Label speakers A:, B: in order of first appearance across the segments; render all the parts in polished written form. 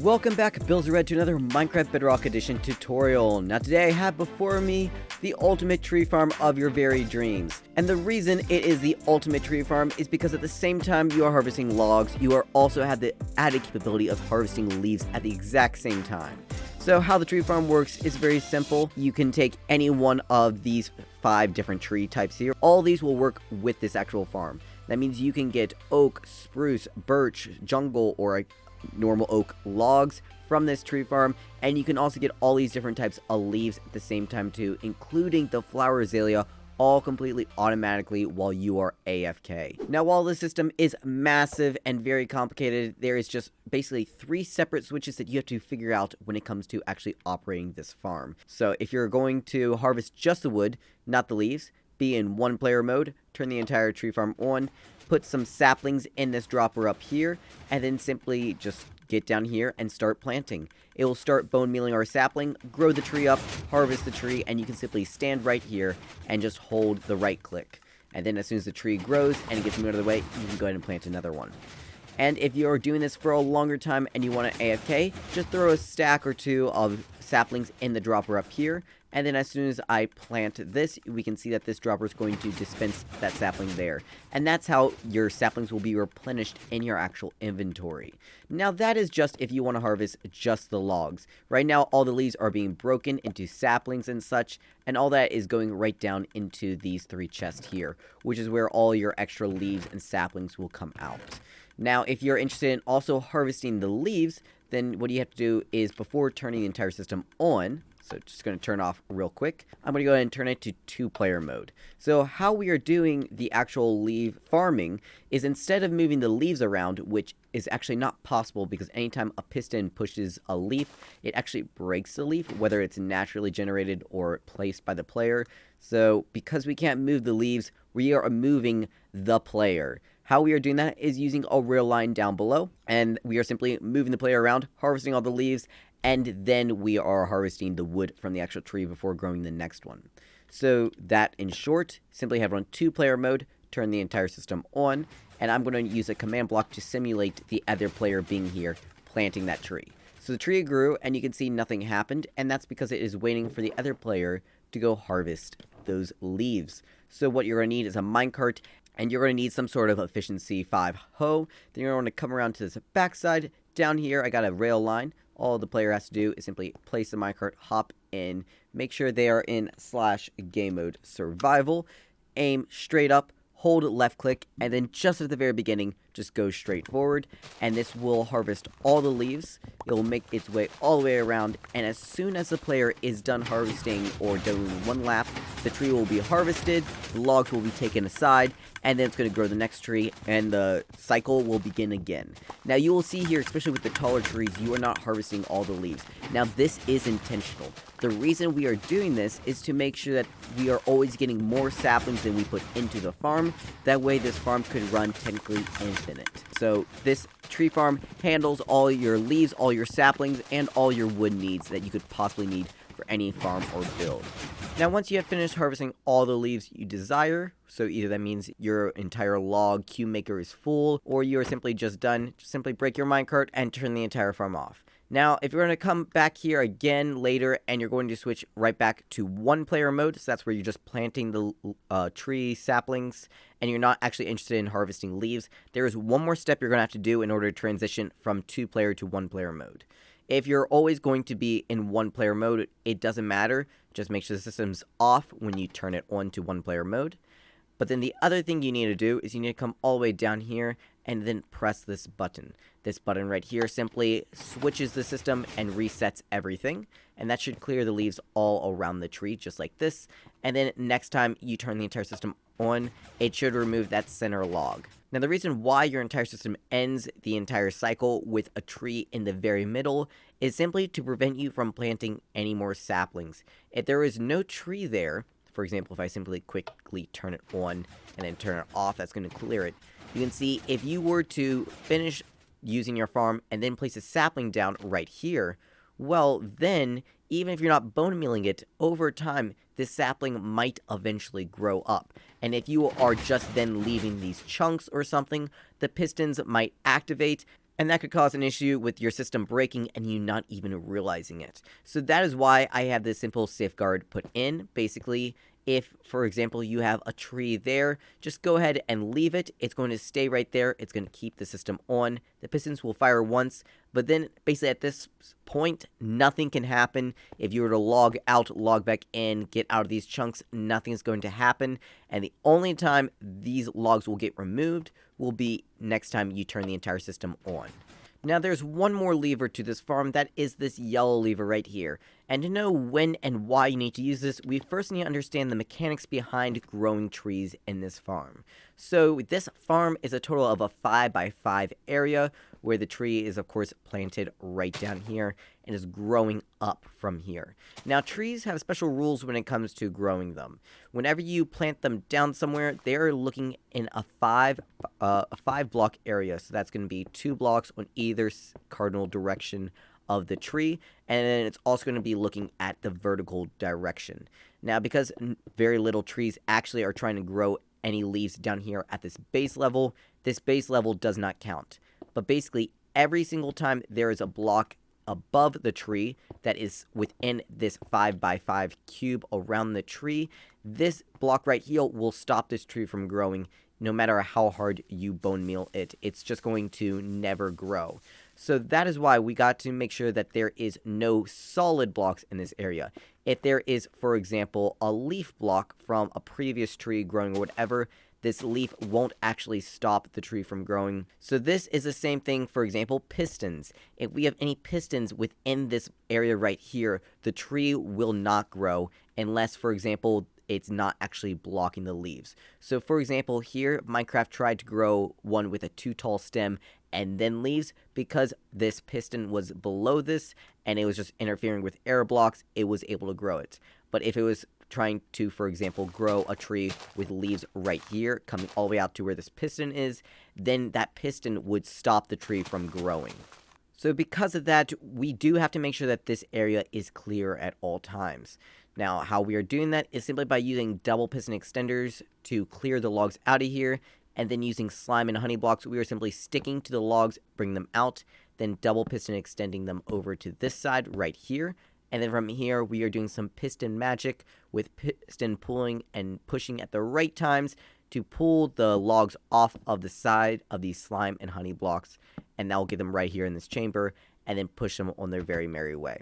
A: Welcome back, Bills Red, to another Minecraft Bedrock Edition tutorial. Now today I have before me the ultimate tree farm of your very dreams. And the reason it is the ultimate tree farm is because at the same time you are harvesting logs, you also have the added capability of harvesting leaves at the exact same time. So how the tree farm works is very simple. You can take any one of these 5 different tree types here. All these will work with this actual farm. That means you can get oak, spruce, birch, jungle, or a normal oak logs from this tree farm, and you can also get all these different types of leaves at the same time too, including the flower azalea, all completely automatically while you are AFK. Now, while the system is massive and very complicated, there is just basically 3 separate switches that you have to figure out when it comes to actually operating this farm. So if you're going to harvest just the wood, not the leaves, be in 1-player mode, turn the entire tree farm on, put some saplings in this dropper up here, and then simply just get down here and start planting. It will start bone mealing our sapling, grow the tree up, harvest the tree, and you can simply stand right here and just hold the right click. And then as soon as the tree grows and it gets moved out of the way, you can go ahead and plant another one. And if you're doing this for a longer time and you want to AFK, just throw a stack or 2 of saplings in the dropper up here, and then as soon as I plant this, we can see that this dropper is going to dispense that sapling there. And that's how your saplings will be replenished in your actual inventory. Now that is just if you want to harvest just the logs. Right now all the leaves are being broken into saplings and such, and all that is going right down into these 3 chests here, which is where all your extra leaves and saplings will come out. Now, if you're interested in also harvesting the leaves, then what you have to do is, before turning the entire system on, so just going to turn off real quick, I'm going to go ahead and turn it to 2-player mode. So how we are doing the actual leaf farming is, instead of moving the leaves around, which is actually not possible because anytime a piston pushes a leaf, it actually breaks the leaf, whether it's naturally generated or placed by the player. So because we can't move the leaves, we are moving the player. How we are doing that is using a rail line down below, and we are simply moving the player around, harvesting all the leaves, and then we are harvesting the wood from the actual tree before growing the next one. So that, in short, simply have run 2-player mode, turn the entire system on, and I'm going to use a command block to simulate the other player being here, planting that tree. So the tree grew, and you can see nothing happened, and that's because it is waiting for the other player to go harvest those leaves. So what you're going to need is a minecart, and you're going to need some sort of efficiency 5 hoe. Then you're going to come around to this backside. Down here, I got a rail line. All the player has to do is simply place the minecart, hop in, make sure they are in /game mode survival, aim straight up, hold left click, and then just at the very beginning, just go straight forward, and this will harvest all the leaves. It will make its way all the way around, and as soon as the player is done harvesting or doing 1 lap, the tree will be harvested, the logs will be taken aside, and then it's going to grow the next tree, and the cycle will begin again. Now you will see here, especially with the taller trees, you are not harvesting all the leaves. Now this is intentional. The reason we are doing this is to make sure that we are always getting more saplings than we put into the farm. That way this farm could run technically infinite. So this tree farm handles all your leaves, all your saplings, and all your wood needs that you could possibly need for any farm or build. Now once you have finished harvesting all the leaves you desire, so either that means your entire log queue maker is full, or you are simply just done, just simply break your minecart and turn the entire farm off. Now, if you're going to come back here again later and you're going to switch right back to 1-player mode, so that's where you're just planting the tree saplings and you're not actually interested in harvesting leaves, there is one more step you're going to have to do in order to transition from 2-player to 1-player mode. If you're always going to be in 1-player mode, it doesn't matter. Just make sure the system's off when you turn it on to 1-player mode. But then the other thing you need to do is you need to come all the way down here and then press this button. This button right here simply switches the system and resets everything. And that should clear the leaves all around the tree, just like this. And then next time you turn the entire system on, it should remove that center log. Now the reason why your entire system ends the entire cycle with a tree in the very middle is simply to prevent you from planting any more saplings. If there is no tree there, for example, if I simply quickly turn it on and then turn it off, that's going to clear it. You can see if you were to finish using your farm and then place a sapling down right here, well then, even if you're not bone mealing it, over time, this sapling might eventually grow up. And if you are just then leaving these chunks or something, the pistons might activate, And that could cause an issue with your system breaking and you not even realizing it. So that is why I have this simple safeguard put in. Basically, if, for example, you have a tree there, just go ahead and leave it. It's going to stay right there. It's going to keep the system on. The pistons will fire once, but then basically at this point, nothing can happen. If you were to log out, log back in, get out of these chunks, nothing is going to happen. And the only time these logs will get removed will be next time you turn the entire system on. Now there's one more lever to this farm, that is this yellow lever right here. And to know when and why you need to use this, we first need to understand the mechanics behind growing trees in this farm. So this farm is a total of a 5x5 area, where the tree is of course planted right down here and is growing up from here. Now trees have special rules when it comes to growing them. Whenever you plant them down somewhere, they're looking in a 5 block area. So that's going to be 2 blocks on either cardinal direction of the tree, and then it's also going to be looking at the vertical direction. Now because very little trees actually are trying to grow any leaves down here at this base level does not count. But basically every single time there is a block above the tree that is within this 5x5 cube around the tree, this block right here will stop this tree from growing. No matter how hard you bone meal it, it's just going to never grow. So that is why we got to make sure that there is no solid blocks in this area. If there is, for example, a leaf block from a previous tree growing or whatever, this leaf won't actually stop the tree from growing. So this is the same thing, for example, pistons. If we have any pistons within this area right here, the tree will not grow unless, for example, it's not actually blocking the leaves. So for example, here, Minecraft tried to grow one with a too tall stem and then leaves. Because this piston was below this and it was just interfering with air blocks, it was able to grow it. But if it was trying to, for example, grow a tree with leaves right here, coming all the way out to where this piston is, then that piston would stop the tree from growing. So because of that, we do have to make sure that this area is clear at all times. Now, how we are doing that is simply by using double piston extenders to clear the logs out of here, and then using slime and honey blocks, we are simply sticking to the logs, bring them out, then double piston extending them over to this side right here. And then from here, we are doing some piston magic with piston pulling and pushing at the right times to pull the logs off of the side of these slime and honey blocks. And that will get them right here in this chamber, and then push them on their very merry way.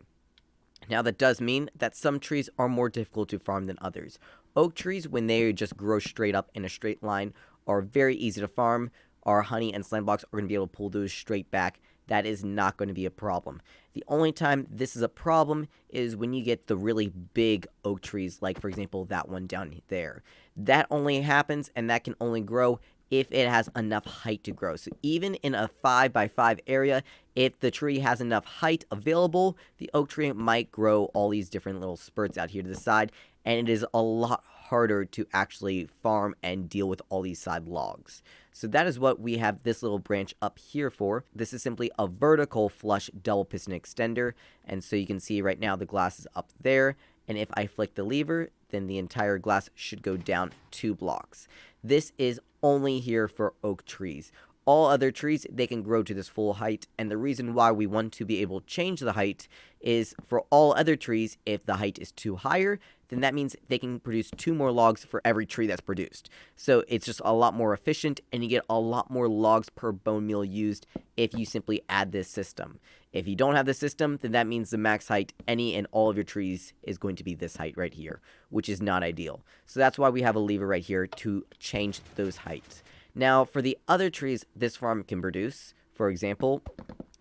A: Now that does mean that some trees are more difficult to farm than others. Oak trees, when they just grow straight up in a straight line, are very easy to farm. Our honey and slime blocks are going to be able to pull those straight back. That is not going to be a problem. The only time this is a problem is when you get the really big oak trees, like for example that one down there. That only happens, and that can only grow if it has enough height to grow. So even in a 5x5 area, if the tree has enough height available, the oak tree might grow all these different little spurts out here to the side, and it is a lot harder to actually farm and deal with all these side logs. So that is what we have this little branch up here for. This is simply a vertical flush double piston extender, and so you can see right now the glass is up there, and if I flick the lever, then the entire glass should go down 2 blocks. This is only here for oak trees. All other trees, they can grow to this full height, and the reason why we want to be able to change the height is for all other trees, if the height is too higher, then that means they can produce 2 more logs for every tree that's produced. So it's just a lot more efficient, and you get a lot more logs per bone meal used if you simply add this system. If you don't have this system, then that means the max height any and all of your trees is going to be this height right here, which is not ideal. So that's why we have a lever right here to change those heights. Now, for the other trees this farm can produce, for example,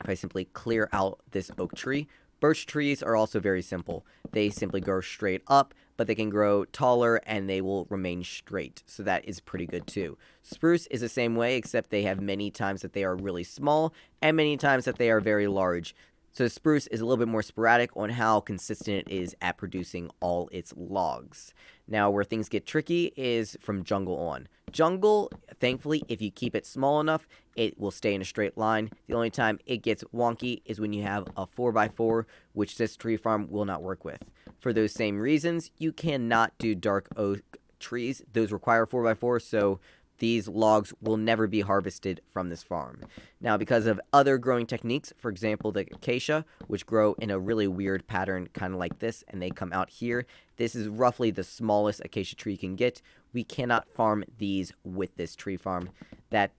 A: if I simply clear out this oak tree, birch trees are also very simple. They simply grow straight up, but they can grow taller and they will remain straight. So that is pretty good too. Spruce is the same way, except they have many times that they are really small and many times that they are very large. So spruce is a little bit more sporadic on how consistent it is at producing all its logs. Now, where things get tricky is from jungle on. Jungle, thankfully, if you keep it small enough, it will stay in a straight line. The only time it gets wonky is when you have a 4x4, which this tree farm will not work with. For those same reasons, you cannot do dark oak trees. Those require 4x4, so these logs will never be harvested from this farm. Now, because of other growing techniques, for example, the acacia, which grow in a really weird pattern, kind of like this, and they come out here. This is roughly the smallest acacia tree you can get. We cannot farm these with this tree farm. That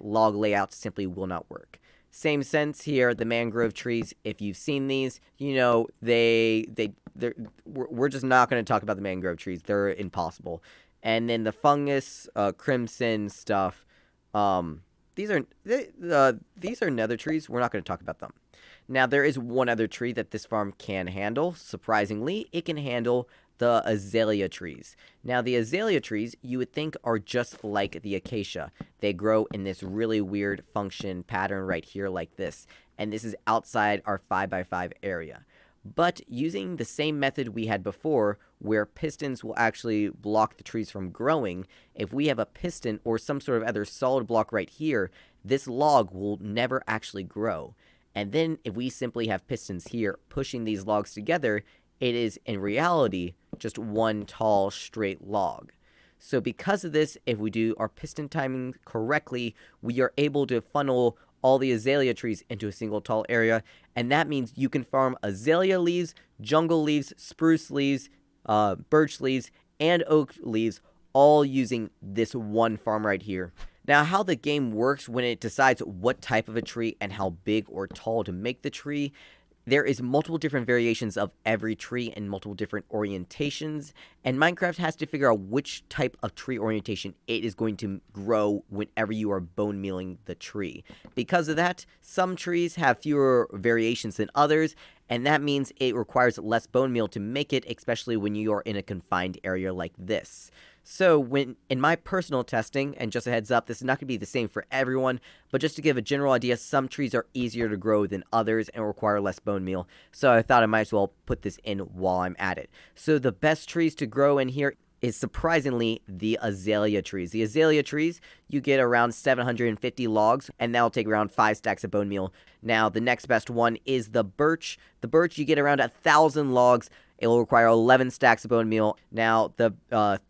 A: log layout simply will not work. Same sense here, the mangrove trees. If you've seen these, you know we're just not going to talk about the mangrove trees. They're impossible. And then the fungus, crimson stuff. These are nether trees. We're not going to talk about them. Now, there is one other tree that this farm can handle. Surprisingly, it can handle the azalea trees. Now, the azalea trees, you would think, are just like the acacia. They grow in this really weird function pattern right here like this. And this is outside our 5x5 area. But using the same method we had before, where pistons will actually block the trees from growing, if we have a piston or some sort of other solid block right here, this log will never actually grow. And then if we simply have pistons here pushing these logs together, it is in reality just one tall straight log. So because of this, if we do our piston timing correctly, we are able to funnel all the azalea trees into a single tall area, and that means you can farm azalea leaves, jungle leaves, spruce leaves, birch leaves, and oak leaves, all using this one farm right here. Now, how the game works when it decides what type of a tree and how big or tall to make the tree, there is multiple different variations of every tree and multiple different orientations, and Minecraft has to figure out which type of tree orientation it is going to grow whenever you are bone mealing the tree. Because of that, some trees have fewer variations than others, and that means it requires less bone meal to make it, especially when you are in a confined area like this. So when in my personal testing, and just a heads up, this is not going to be the same for everyone, but just to give a general idea, some trees are easier to grow than others and require less bone meal. So I thought I might as well put this in while I'm at it. So the best trees to grow in here is surprisingly the azalea trees. The azalea trees, you get around 750 logs, and that'll take around 5 stacks of bone meal. Now, the next best one is the birch. The birch, you get around 1,000 logs. It will require 11 stacks of bone meal. Now, the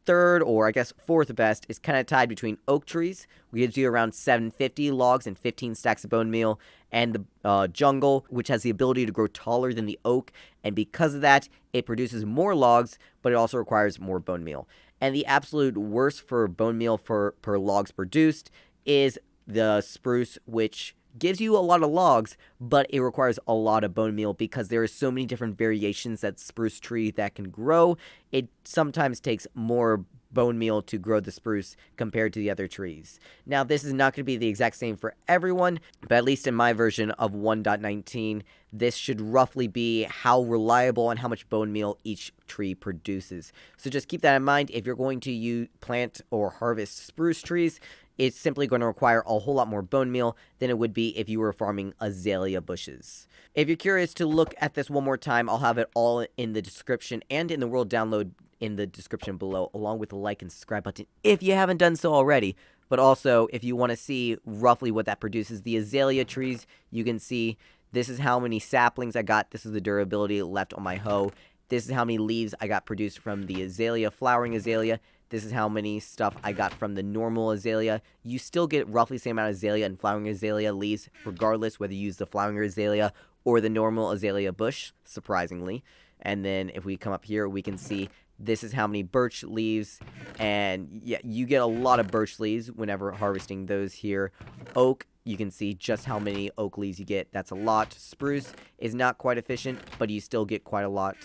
A: third, or I guess fourth best, is kind of tied between oak trees. We gives you around 750 logs and 15 stacks of bone meal. And the jungle, which has the ability to grow taller than the oak. And because of that, it produces more logs, but it also requires more bone meal. And the absolute worst for bone meal per logs produced is the spruce, which gives you a lot of logs, but it requires a lot of bone meal because there are so many different variations that spruce tree that can grow. It sometimes takes more bone meal to grow the spruce compared to the other trees. Now, this is not going to be the exact same for everyone, but at least in my version of 1.19, this should roughly be how reliable and how much bone meal each tree produces. So just keep that in mind. If you're going to plant or harvest spruce trees, it's simply going to require a whole lot more bone meal than it would be if you were farming azalea bushes. If you're curious to look at this one more time, I'll have it all in the description and in the world download in the description below, along with the like and subscribe button if you haven't done so already. But also, if you want to see roughly what that produces, the azalea trees, you can see this is how many saplings I got. This is the durability left on my hoe. This is how many leaves I got produced from the azalea, flowering azalea. This is how many stuff I got from the normal azalea. You still get roughly the same amount of azalea and flowering azalea leaves, regardless whether you use the flowering azalea or the normal azalea bush, surprisingly. And then if we come up here, we can see this is how many birch leaves. And yeah, you get a lot of birch leaves whenever harvesting those here. Oak, you can see just how many oak leaves you get. That's a lot. Spruce is not quite efficient, but you still get quite a lot.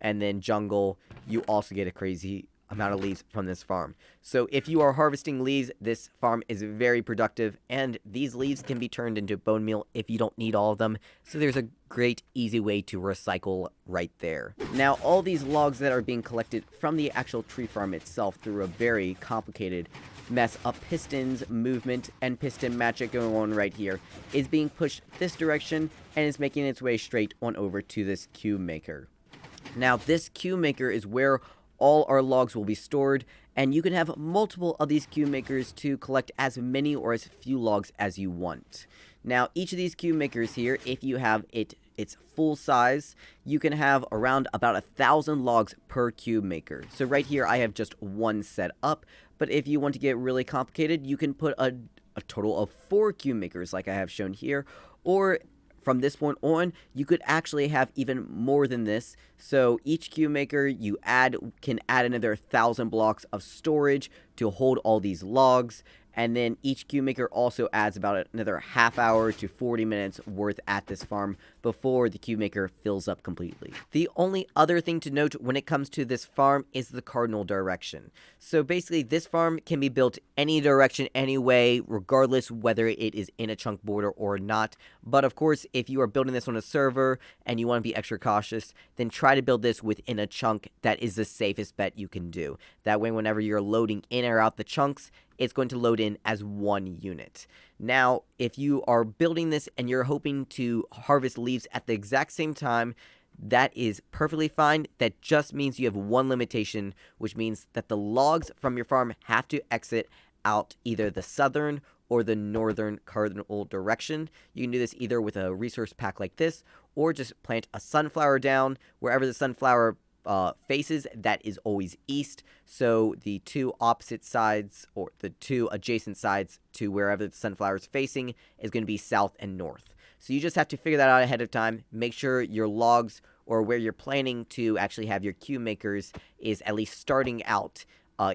A: And then jungle, you also get a crazy amount of leaves from this farm. So if you are harvesting leaves, this farm is very productive, and these leaves can be turned into bone meal if you don't need all of them. So there's a great easy way to recycle right there. Now, all these logs that are being collected from the actual tree farm itself through a very complicated mess of pistons, movement, and piston magic going on right here is being pushed this direction and is making its way straight on over to this cube maker. Now, this cube maker is where all our logs will be stored, and you can have multiple of these cube makers to collect as many or as few logs as you want. Now, each of these cube makers here, if you have its full size, you can have around about 1,000 logs per cube maker. So right here, I have just one set up, But if you want to get really complicated, you can put a total of 4 cube makers like I have shown here, or from this point on, you could actually have even more than this. So each cube maker you can add another 1,000 blocks of storage to hold all these logs. And then each cube maker also adds about another half hour to 40 minutes worth at this farm before the cube maker fills up completely. The only other thing to note when it comes to this farm is the cardinal direction. So basically this farm can be built any direction, any way, regardless whether it is in a chunk border or not. But of course, if you are building this on a server and you want to be extra cautious, then try to build this within a chunk that is the safest bet you can do. That way, whenever you're loading in or out the chunks, it's going to load in as one unit. Now, if you are building this and you're hoping to harvest leaves at the exact same time, that is perfectly fine. That just means you have one limitation, which means that the logs from your farm have to exit out either the southern or the northern cardinal direction. You can do this either with a resource pack like this, or just plant a sunflower down wherever the sunflower faces, that is always east. So the two opposite sides, or the two adjacent sides to wherever the sunflower is facing, is going to be south and north. So you just have to figure that out ahead of time. Make sure your logs, or where you're planning to actually have your cube makers, is at least starting out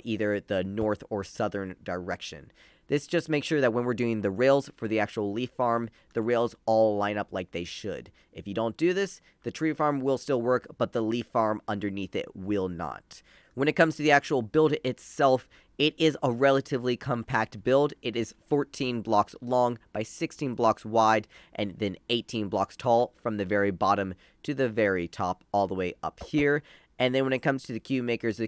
A: either the north or southern direction. This just makes sure that when we're doing the rails for the actual leaf farm, the rails all line up like they should. If you don't do this, the tree farm will still work, but the leaf farm underneath it will not. When it comes to the actual build itself, it is a relatively compact build. It is 14 blocks long by 16 blocks wide, and then 18 blocks tall from the very bottom to the very top, all the way up here. And then when it comes to the cube makers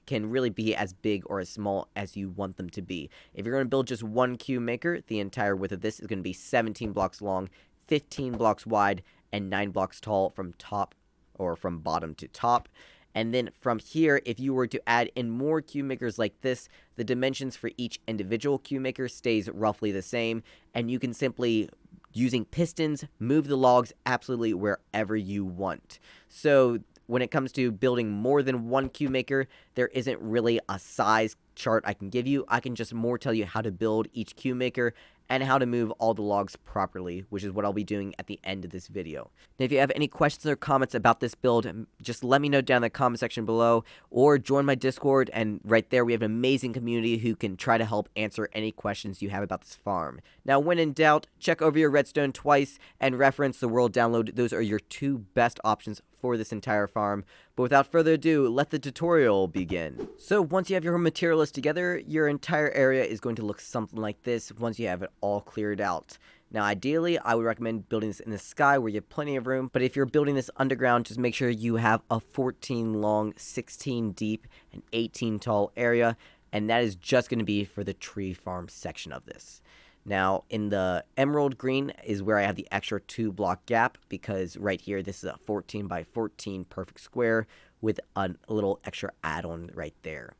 A: can really be as big or as small as you want them to be. If you're going to build just one cube maker, the entire width of this is going to be 17 blocks long, 15 blocks wide, and 9 blocks tall from top, or from bottom to top. And then from here, if you were to add in more cube makers like this, the dimensions for each individual cube maker stays roughly the same, and you can simply, using pistons, move the logs absolutely wherever you want. So when it comes to building more than one cube maker, there isn't really a size chart I can give you. I can just more tell you how to build each cube maker and how to move all the logs properly, which is what I'll be doing at the end of this video. Now, if you have any questions or comments about this build, just let me know down in the comment section below, or join my Discord, and right there we have an amazing community who can try to help answer any questions you have about this farm. Now, when in doubt, check over your redstone twice and reference the world download. Those are your two best options for this entire farm. But without further ado, let the tutorial begin. So once you have your material list together, your entire area is going to look something like this once you have it all cleared out. Now, ideally, I would recommend building this in the sky where you have plenty of room, but if you're building this underground, just make sure you have a 14 long, 16 deep, and 18 tall area, and that is just going to be for the tree farm section of this. Now, in the emerald green is where I have the extra 2 block gap, because right here, this is a 14 by 14 perfect square with a little extra add-on right there.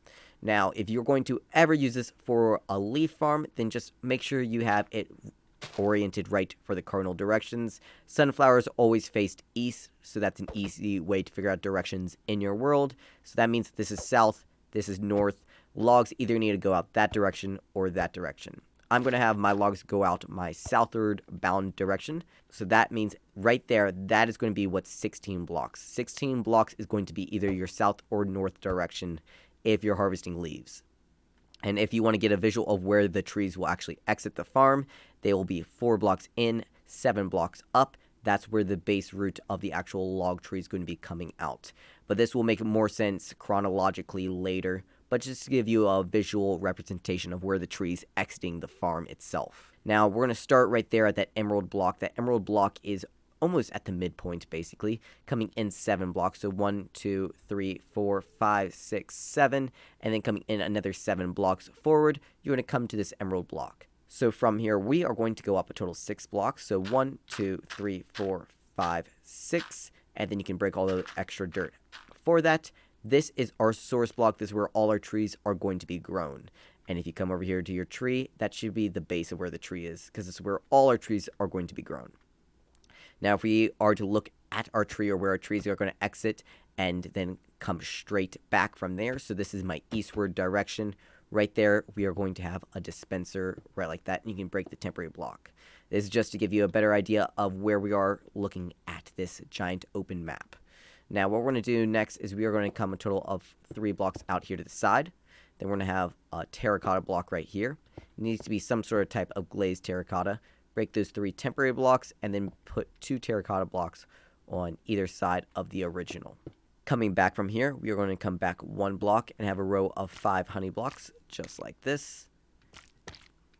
A: Now, if you're going to ever use this for a leaf farm, then just make sure you have it oriented right for the cardinal directions. Sunflowers always faced east, so that's an easy way to figure out directions in your world. So that means this is south, this is north. Logs either need to go out that direction or that direction. I'm going to have my logs go out my southward bound direction. So that means right there, that is going to be what's 16 blocks. 16 blocks is going to be either your south or north direction if you're harvesting leaves. And if you want to get a visual of where the trees will actually exit the farm, they will be 4 blocks in, 7 blocks up. That's where the base root of the actual log tree is going to be coming out. But this will make more sense chronologically later, but just to give you a visual representation of where the tree's exiting the farm itself. Now, we're going to start right there at that emerald block. That emerald block is almost at the midpoint, basically, coming in 7 blocks. So 1, 2, 3, 4, 5, 6, 7, and then coming in another 7 blocks forward, you're going to come to this emerald block. So from here, we are going to go up a total of 6 blocks. So 1, 2, 3, 4, 5, 6, and then you can break all the extra dirt. For that, this is our source block. This is where all our trees are going to be grown. And if you come over here to your tree, that should be the base of where the tree is, because this is where all our trees are going to be grown. Now, if we are to look at our tree, or where our trees are going to exit and then come straight back from there, so this is my eastward direction. right there, we are going to have a dispenser right like that, and you can break the temporary block. This is just to give you a better idea of where we are looking at this giant open map. Now, what we're going to do next is we are going to come a total of 3 blocks out here to the side. Then we're going to have a terracotta block right here. It needs to be some sort of type of glazed terracotta. Break those 3 temporary blocks, and then put 2 terracotta blocks on either side of the original. Coming back from here, we are going to come back 1 block and have a row of 5 honey blocks, just like this.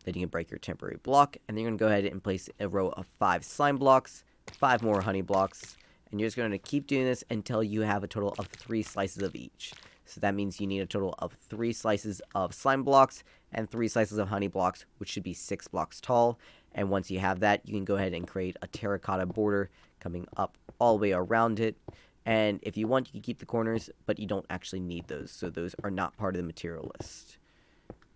A: Then you can break your temporary block, and then you're going to go ahead and place a row of 5 slime blocks, 5 more honey blocks, and you're just going to keep doing this until you have a total of 3 slices of each. So that means you need a total of 3 slices of slime blocks and 3 slices of honey blocks, which should be 6 blocks tall. And once you have that, you can go ahead and create a terracotta border coming up all the way around it. And if you want, you can keep the corners, but you don't actually need those, so those are not part of the material list.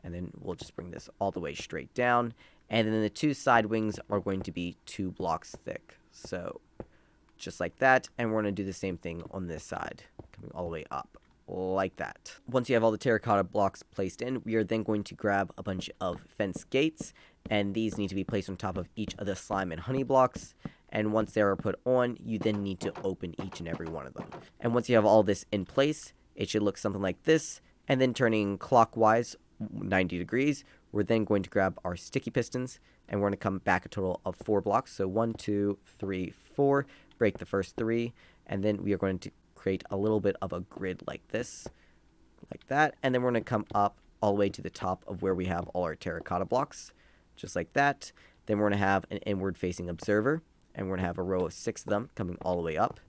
A: And then we'll just bring this all the way straight down. And then the 2 side wings are going to be 2 blocks thick. So just like that. And we're going to do the same thing on this side, coming all the way up like that. Once you have all the terracotta blocks placed in, we are then going to grab a bunch of fence gates. And these need to be placed on top of each of the slime and honey blocks. And once they are put on, you then need to open each and every one of them. And once you have all this in place, it should look something like this. And then turning clockwise 90 degrees, we're then going to grab our sticky pistons, and we're going to come back a total of 4 blocks. So 1, 2, 3, 4, break the first 3, and then we are going to create a little bit of a grid like this, like that. And then we're going to come up all the way to the top of where we have all our terracotta blocks, just like that. Then we're going to have an inward facing observer, and we're going to have a row of 6 of them coming all the way up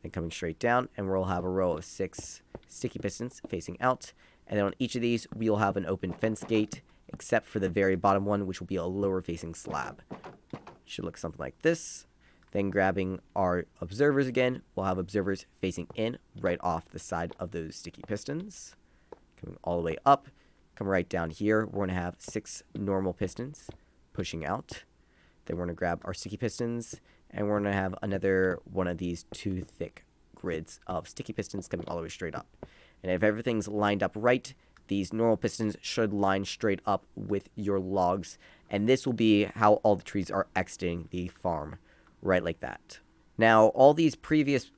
A: and coming straight down, and we'll have a row of 6 sticky pistons facing out. And then on each of these, we'll have an open fence gate, except for the very bottom one, which will be a lower facing slab. Should look something like this. Then grabbing our observers again, we'll have observers facing in right off the side of those sticky pistons. Coming all the way up, come right down here, we're going to have 6 normal pistons pushing out. Then we're going to grab our sticky pistons, and we're going to have another one of these 2 thick grids of sticky pistons coming all the way straight up. And if everything's lined up right, these normal pistons should line straight up with your logs. And this will be how all the trees are exiting the farm, right like that. Now, all these previous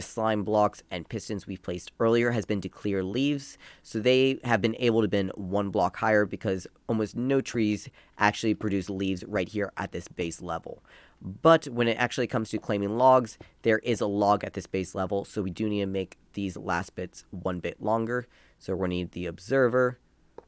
A: slime blocks and pistons we've placed earlier has been to clear leaves. So they have been able to been 1 block higher because almost no trees actually produce leaves right here at this base level. But when it actually comes to claiming logs, there is a log at this base level, so we do need to make these last bits 1 bit longer. So we're going to need the observer,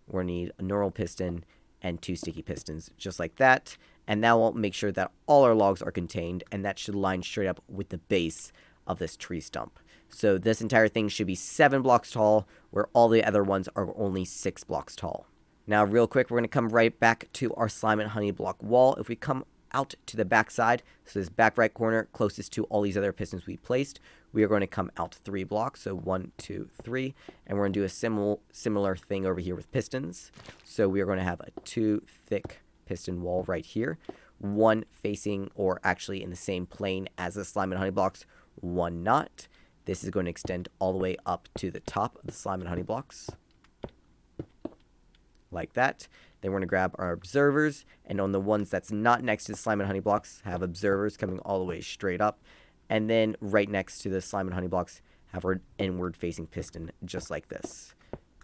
A: we're going to need a normal piston, and 2 sticky pistons, just like that. And that will make sure that all our logs are contained, and that should line straight up with the base of this tree stump. So this entire thing should be 7 blocks tall, where all the other ones are only 6 blocks tall. Now, real quick, we're going to come right back to our slime and honey block wall. If we come out to the back side, so this back right corner closest to all these other pistons we placed, we are going to come out 3 blocks, so 1, 2, 3, and we're going to do a similar thing over here with pistons. So we are going to have a 2 thick piston wall right here, 1 facing or actually in the same plane as the slime and honey blocks, 1 not. This is going to extend all the way up to the top of the slime and honey blocks, like that. Then we're going to grab our observers, and on the ones that's not next to the slime and honey blocks, have observers coming all the way straight up. And then right next to the slime and honey blocks, have our inward facing piston, just like this.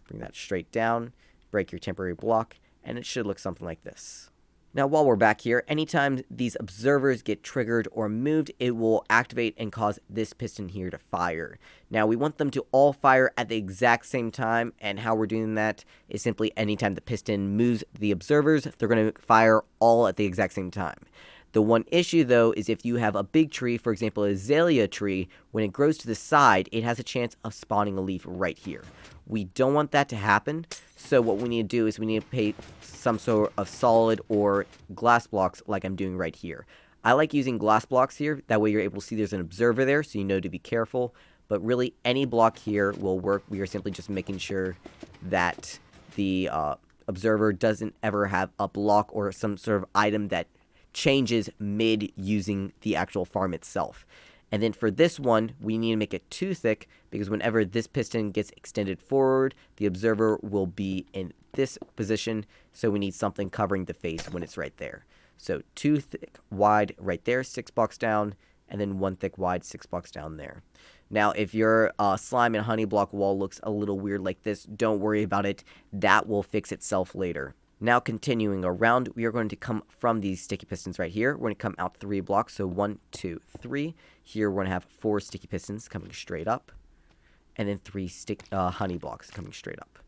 A: Bring that straight down, break your temporary block, and it should look something like this. Now, while we're back here, anytime these observers get triggered or moved, it will activate and cause this piston here to fire. Now, we want them to all fire at the exact same time, and how we're doing that is simply anytime the piston moves the observers, they're going to fire all at the exact same time. The one issue, though, is if you have a big tree, for example, a azalea tree, when it grows to the side, it has a chance of spawning a leaf right here. We don't want that to happen, so what we need to do is we need to paint some sort of solid or glass blocks like I'm doing right here. I like using glass blocks here, that way you're able to see there's an observer there, so you know to be careful, but really any block here will work. We are simply just making sure that the observer doesn't ever have a block or some sort of item that changes mid using the actual farm itself. And then for this one, we need to make it too thick because whenever this piston gets extended forward, the observer will be in this position. So we need something covering the face when it's right there. So 2 thick wide right there, 6 blocks down, and then 1 thick wide, 6 blocks down there. Now, if your slime and honey block wall looks a little weird like this, don't worry about it. That will fix itself later. Now, continuing around, we are going to come from these sticky pistons right here. We're going to come out 3 blocks, so 1, 2, 3. Here, we're going to have 4 sticky pistons coming straight up, and then 3 honey blocks coming straight up.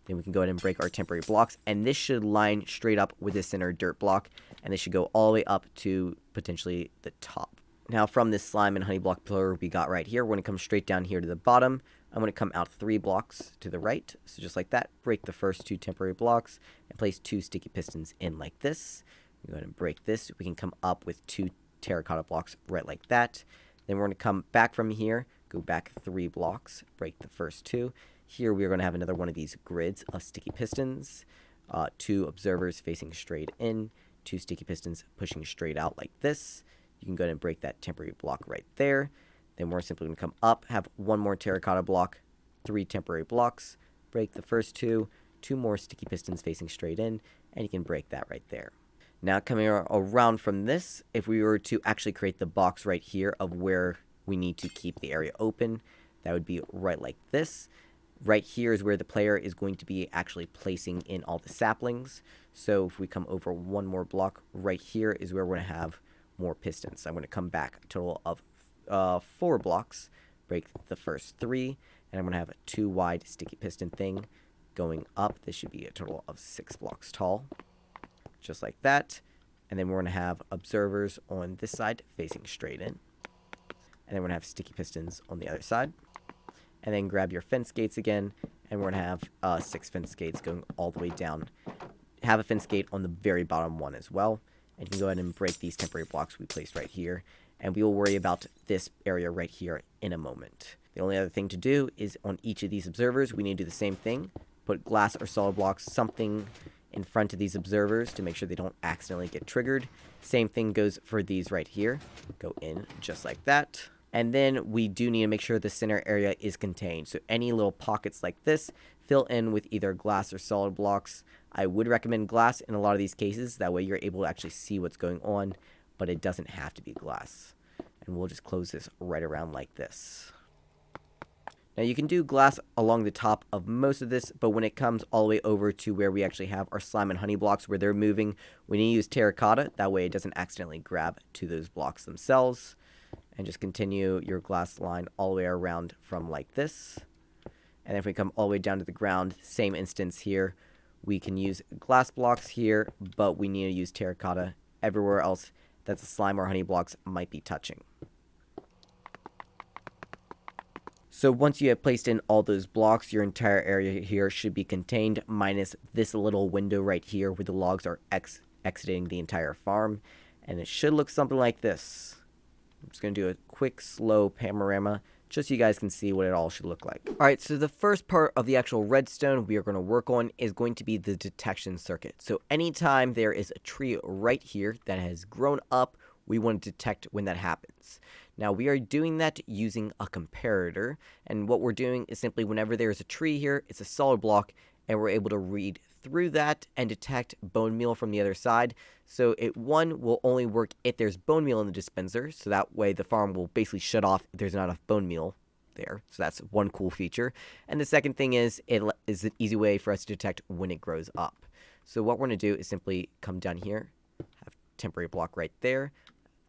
A: Then we can go ahead and break our temporary blocks, and this should line straight up with the center dirt block, and this should go all the way up to potentially the top. Now, from this slime and honey block pillar we got right here, we're going to come straight down here to the bottom. I'm going to come out 3 blocks to the right, so just like that, break the first 2 temporary blocks, and place 2 sticky pistons in like this. We go ahead and break this. We can come up with 2 terracotta blocks right like that. Then we're going to come back from here, go back 3 blocks, break the first 2. Here we are going to have another one of these grids of sticky pistons, 2 observers facing straight in, 2 sticky pistons pushing straight out like this. You can go ahead and break that temporary block right there. Then we're simply going to come up, have 1 more terracotta block, 3 temporary blocks, break the first 2, 2 more sticky pistons facing straight in, and you can break that right there. Now coming around from this, if we were to actually create the box right here of where we need to keep the area open, that would be right like this. Right here is where the player is going to be actually placing in all the saplings. So if we come over 1 more block, right here is where we're going to have more pistons. So I'm going to come back a total of 4 blocks, break the first 3, and I'm going to have a 2 wide sticky piston thing going up. This should be a total of 6 blocks tall, just like that. And then we're going to have observers on this side facing straight in, and then we're going to have sticky pistons on the other side. And then grab your fence gates again, and we're going to have 6 fence gates going all the way down. Have a fence gate on the very bottom one as well, and you can go ahead and break these temporary blocks we placed right here. And we will worry about this area right here in a moment. The only other thing to do is on each of these observers, we need to do the same thing. Put glass or solid blocks, something in front of these observers to make sure they don't accidentally get triggered. Same thing goes for these right here. Go in just like that. And then we do need to make sure the center area is contained. So any little pockets like this, fill in with either glass or solid blocks. I would recommend glass in a lot of these cases. That way you're able to actually see what's going on, but it doesn't have to be glass. And we'll just close this right around like this. Now you can do glass along the top of most of this, but when it comes all the way over to where we actually have our slime and honey blocks where they're moving, we need to use terracotta. That way it doesn't accidentally grab to those blocks themselves. And just continue your glass line all the way around from like this. And if we come all the way down to the ground, same instance here. We can use glass blocks here, but we need to use terracotta everywhere else that the slime or honey blocks might be touching. So once you have placed in all those blocks, your entire area here should be contained, minus this little window right here where the logs are exiting the entire farm. And it should look something like this. I'm just going to do a quick, slow panorama just so you guys can see what it all should look like. Alright, so the first part of the actual redstone we are going to work on is going to be the detection circuit. So anytime there is a tree right here that has grown up, we want to detect when that happens. Now we are doing that using a comparator, and what we're doing is simply whenever there is a tree here, it's a solid block, and we're able to read through that and detect bone meal from the other side. So it, one, will only work if there's bone meal in the dispenser, so that way the farm will basically shut off if there's not enough bone meal there. So that's one cool feature. And the second thing is, it is an easy way for us to detect when it grows up. So what we're going to do is simply come down here, have temporary block right there,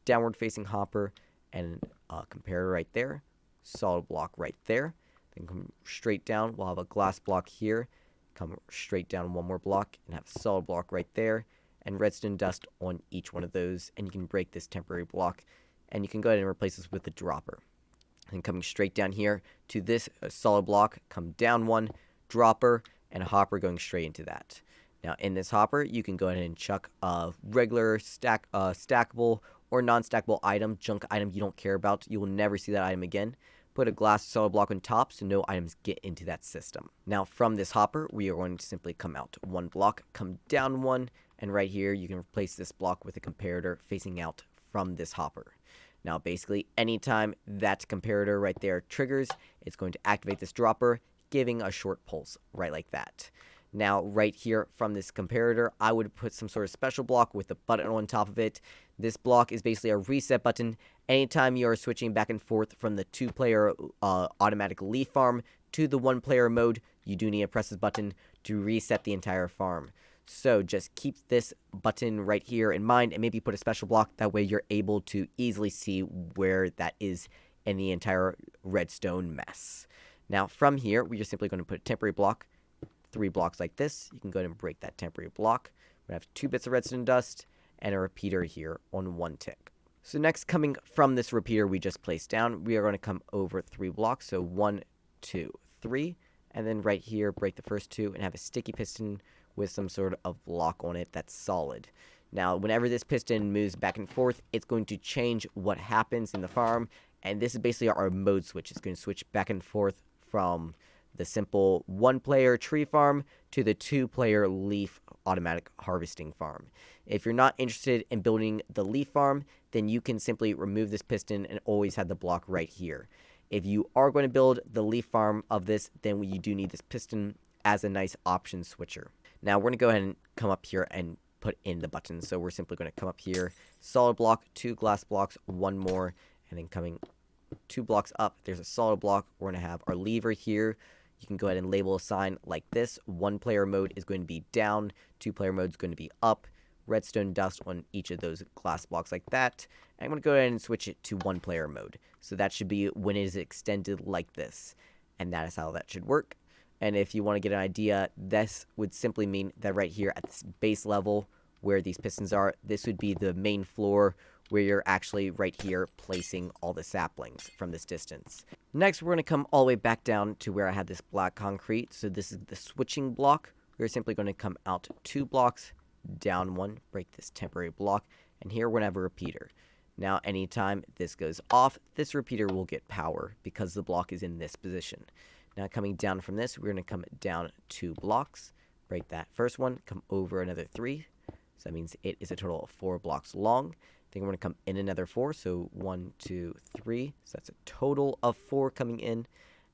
A: downward facing hopper, and comparator right there, solid block right there. Then come straight down, we'll have a glass block here, come straight down one more block and have a solid block right there, and redstone dust on each one of those. And you can break this temporary block, and you can go ahead and replace this with the dropper. And coming straight down here to this solid block, come down one, dropper, and a hopper going straight into that. Now in this hopper, you can go ahead and chuck a regular stackable or non-stackable item, junk item you don't care about. You will never see that item again. Put a glass solid block on top so no items get into that system. Now from this hopper, we are going to simply come out one block, come down one, and right here you can replace this block with a comparator facing out from this hopper. Now, basically, anytime that comparator right there triggers, it's going to activate this dropper, giving a short pulse, right like that. Now, right here from this comparator, I would put some sort of special block with a button on top of it. This block is basically a reset button. Anytime you are switching back and forth from the 2-player automatic leaf farm to the 1-player mode, you do need to press this button to reset the entire farm. So just keep this button right here in mind and maybe put a special block. That way you're able to easily see where that is in the entire redstone mess. Now from here, we're just simply going to put a temporary block, 3 blocks like this. You can go ahead and break that temporary block. We have 2 bits of redstone dust and a repeater here on 1 tick. So next, coming from this repeater we just placed down, we are going to come over 3 blocks. So 1, 2, 3. And then right here, break the first 2 and have a sticky piston with some sort of block on it that's solid. Now, whenever this piston moves back and forth, it's going to change what happens in the farm. And this is basically our mode switch. It's going to switch back and forth from the simple 1-player tree farm to the 2-player leaf automatic harvesting farm. If you're not interested in building the leaf farm, then you can simply remove this piston and always have the block right here. If you are going to build the leaf farm of this, then you do need this piston as a nice option switcher. Now we're going to go ahead and come up here and put in the button. So we're simply going to come up here, solid block, 2 glass blocks, 1 more, and then coming 2 blocks up, there's a solid block. We're going to have our lever here. You can go ahead and label a sign like this. 1-player mode is going to be down, 2-player mode is going to be up. Redstone dust on each of those glass blocks like that. And I'm going to go ahead and switch it to 1-player mode. So that should be when it is extended like this. And that is how that should work. And if you want to get an idea, this would simply mean that right here at this base level where these pistons are, this would be the main floor where you're actually right here placing all the saplings from this distance. Next, we're going to come all the way back down to where I had this black concrete. So this is the switching block. We're simply going to come out 2 blocks, down 1, break this temporary block, and here we're going to have a repeater. Now, anytime this goes off, this repeater will get power because the block is in this position. Now, coming down from this, we're going to come down 2 blocks, break that first one, come over another 3. So that means it is a total of 4 blocks long. Then we're going to come in another 4, so 1, 2, 3. So that's a total of 4 coming in.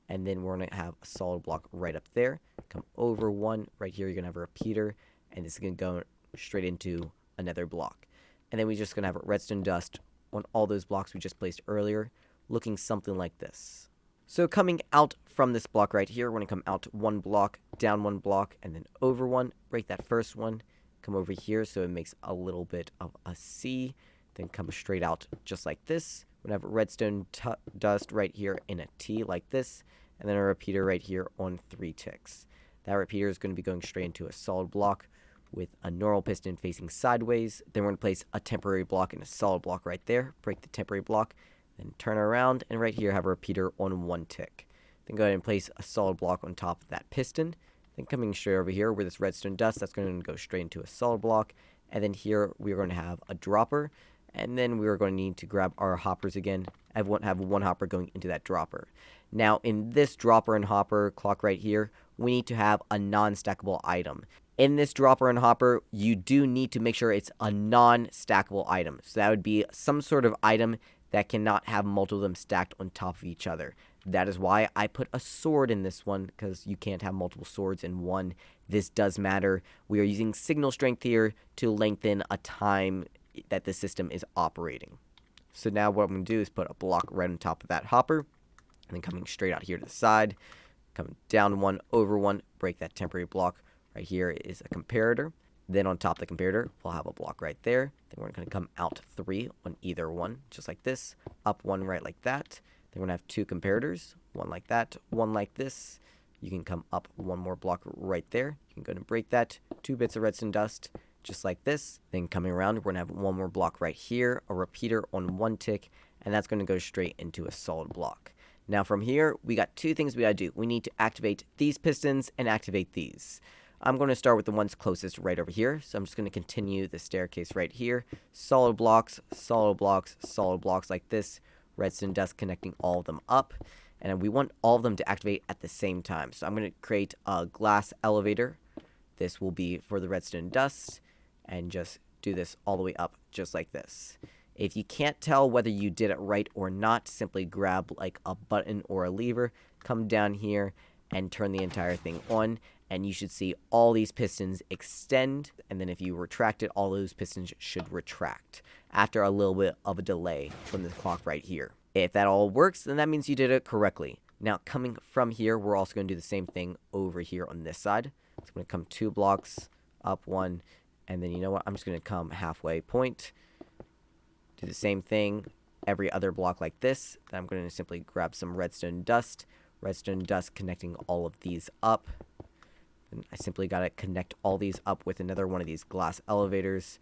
A: And then we're going to have a solid block right up there. Come over 1. Right here, you're going to have a repeater. And this is going to go straight into another block. And then we're just going to have redstone dust on all those blocks we just placed earlier, looking something like this. So coming out from this block right here, we're going to come out 1 block, down 1 block, and then over 1. Break that first one. Come over here so it makes a little bit of a C. Then come straight out just like this. We're going to have redstone dust right here in a T like this. And then a repeater right here on 3 ticks. That repeater is going to be going straight into a solid block with a normal piston facing sideways. Then we're going to place a temporary block and a solid block right there. Break the temporary block. Then turn around, and right here have a repeater on 1 tick. Then go ahead and place a solid block on top of that piston. Then coming straight over here where this redstone dust, that's going to go straight into a solid block. And then here we're going to have a dropper. And then we're going to need to grab our hoppers again. I won't have 1 hopper going into that dropper. Now in this dropper and hopper clock right here, we need to have a non-stackable item. In this dropper and hopper, you do need to make sure it's a non-stackable item. So that would be some sort of item that cannot have multiple of them stacked on top of each other. That is why I put a sword in this one, because you can't have multiple swords in one. This does matter. We are using signal strength here to lengthen a time that the system is operating. So now what I'm going to do is put a block right on top of that hopper, and then coming straight out here to the side, coming down 1, over 1, break that temporary block. Right here is a comparator. Then on top of the comparator, we'll have a block right there. Then we're going to come out 3 on either one, just like this. Up 1 right like that. Then we're going to have 2 comparators, 1 like that, 1 like this. You can come up 1 more block right there. You can go and break that. 2 bits of redstone dust, just like this. Then coming around, we're going to have 1 more block right here, a repeater on 1 tick, and that's going to go straight into a solid block. Now from here, we got 2 things we got to do. We need to activate these pistons and activate these. I'm going to start with the ones closest right over here. So I'm just going to continue the staircase right here. Solid blocks, solid blocks, solid blocks like this. Redstone dust connecting all of them up. And we want all of them to activate at the same time. So I'm going to create a glass elevator. This will be for the redstone dust. And just do this all the way up just like this. If you can't tell whether you did it right or not, simply grab like a button or a lever, come down here, and turn the entire thing on, and you should see all these pistons extend, and then if you retract it, all those pistons should retract after a little bit of a delay from this clock right here. If that all works, then that means you did it correctly. Now, coming from here, we're also going to do the same thing over here on this side. It's going to come 2 blocks, up 1, and then you know what? I'm just going to come halfway point. Do the same thing every other block like this. Then I'm going to simply grab some redstone dust connecting all of these up. And I simply got to connect all these up with another one of these glass elevators.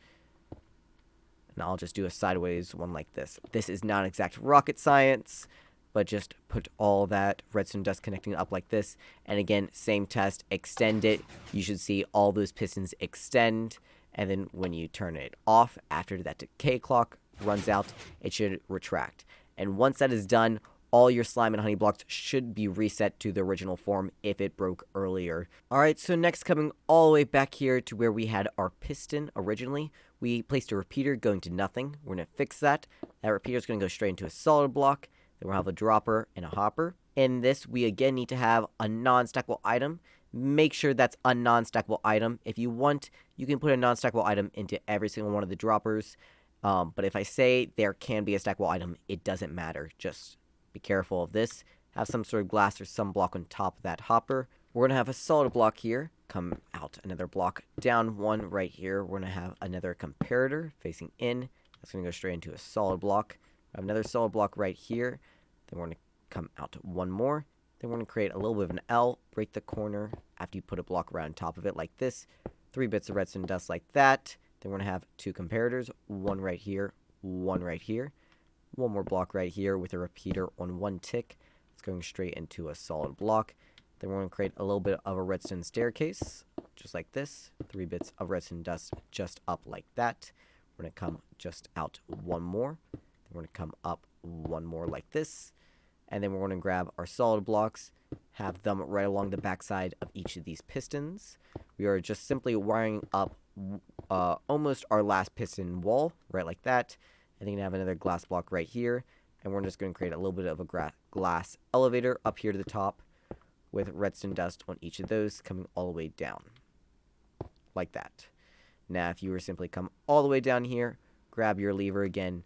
A: And I'll just do a sideways one like this. This is not exact rocket science, but just put all that redstone dust connecting up like this. And again, same test, extend it. You should see all those pistons extend. And then when you turn it off, after that decay clock runs out, it should retract. And once that is done, all your slime and honey blocks should be reset to the original form if it broke earlier. Alright, so next, coming all the way back here to where we had our piston originally, we placed a repeater going to nothing. We're going to fix that. That repeater is going to go straight into a solid block. Then we'll have a dropper and a hopper. In this, we again need to have a non-stackable item. Make sure that's a non-stackable item. If you want, you can put a non-stackable item into every single one of the droppers. But if I say there can be a stackable item, it doesn't matter. Just be careful of this. Have some sort of glass or some block on top of that hopper. We're going to have a solid block here. Come out another block. Down 1 right here. We're going to have another comparator facing in. That's going to go straight into a solid block. We have another solid block right here. Then we're going to come out 1 more. Then we're going to create a little bit of an L. Break the corner after you put a block around top of it like this. 3 bits of redstone dust like that. Then we're going to have 2 comparators. 1 right here. 1 right here. 1 more block right here with a repeater on 1 tick. It's going straight into a solid block. Then we're going to create a little bit of a redstone staircase, just like this. 3 bits of redstone dust just up like that. We're going to come just out 1 more. Then we're going to come up 1 more like this. And then we're going to grab our solid blocks, have them right along the backside of each of these pistons. We are just simply wiring up almost our last piston wall, right like that. And then you have another glass block right here. And we're just going to create a little bit of a glass elevator up here to the top with redstone dust on each of those coming all the way down. Like that. Now, if you were simply come all the way down here, grab your lever again,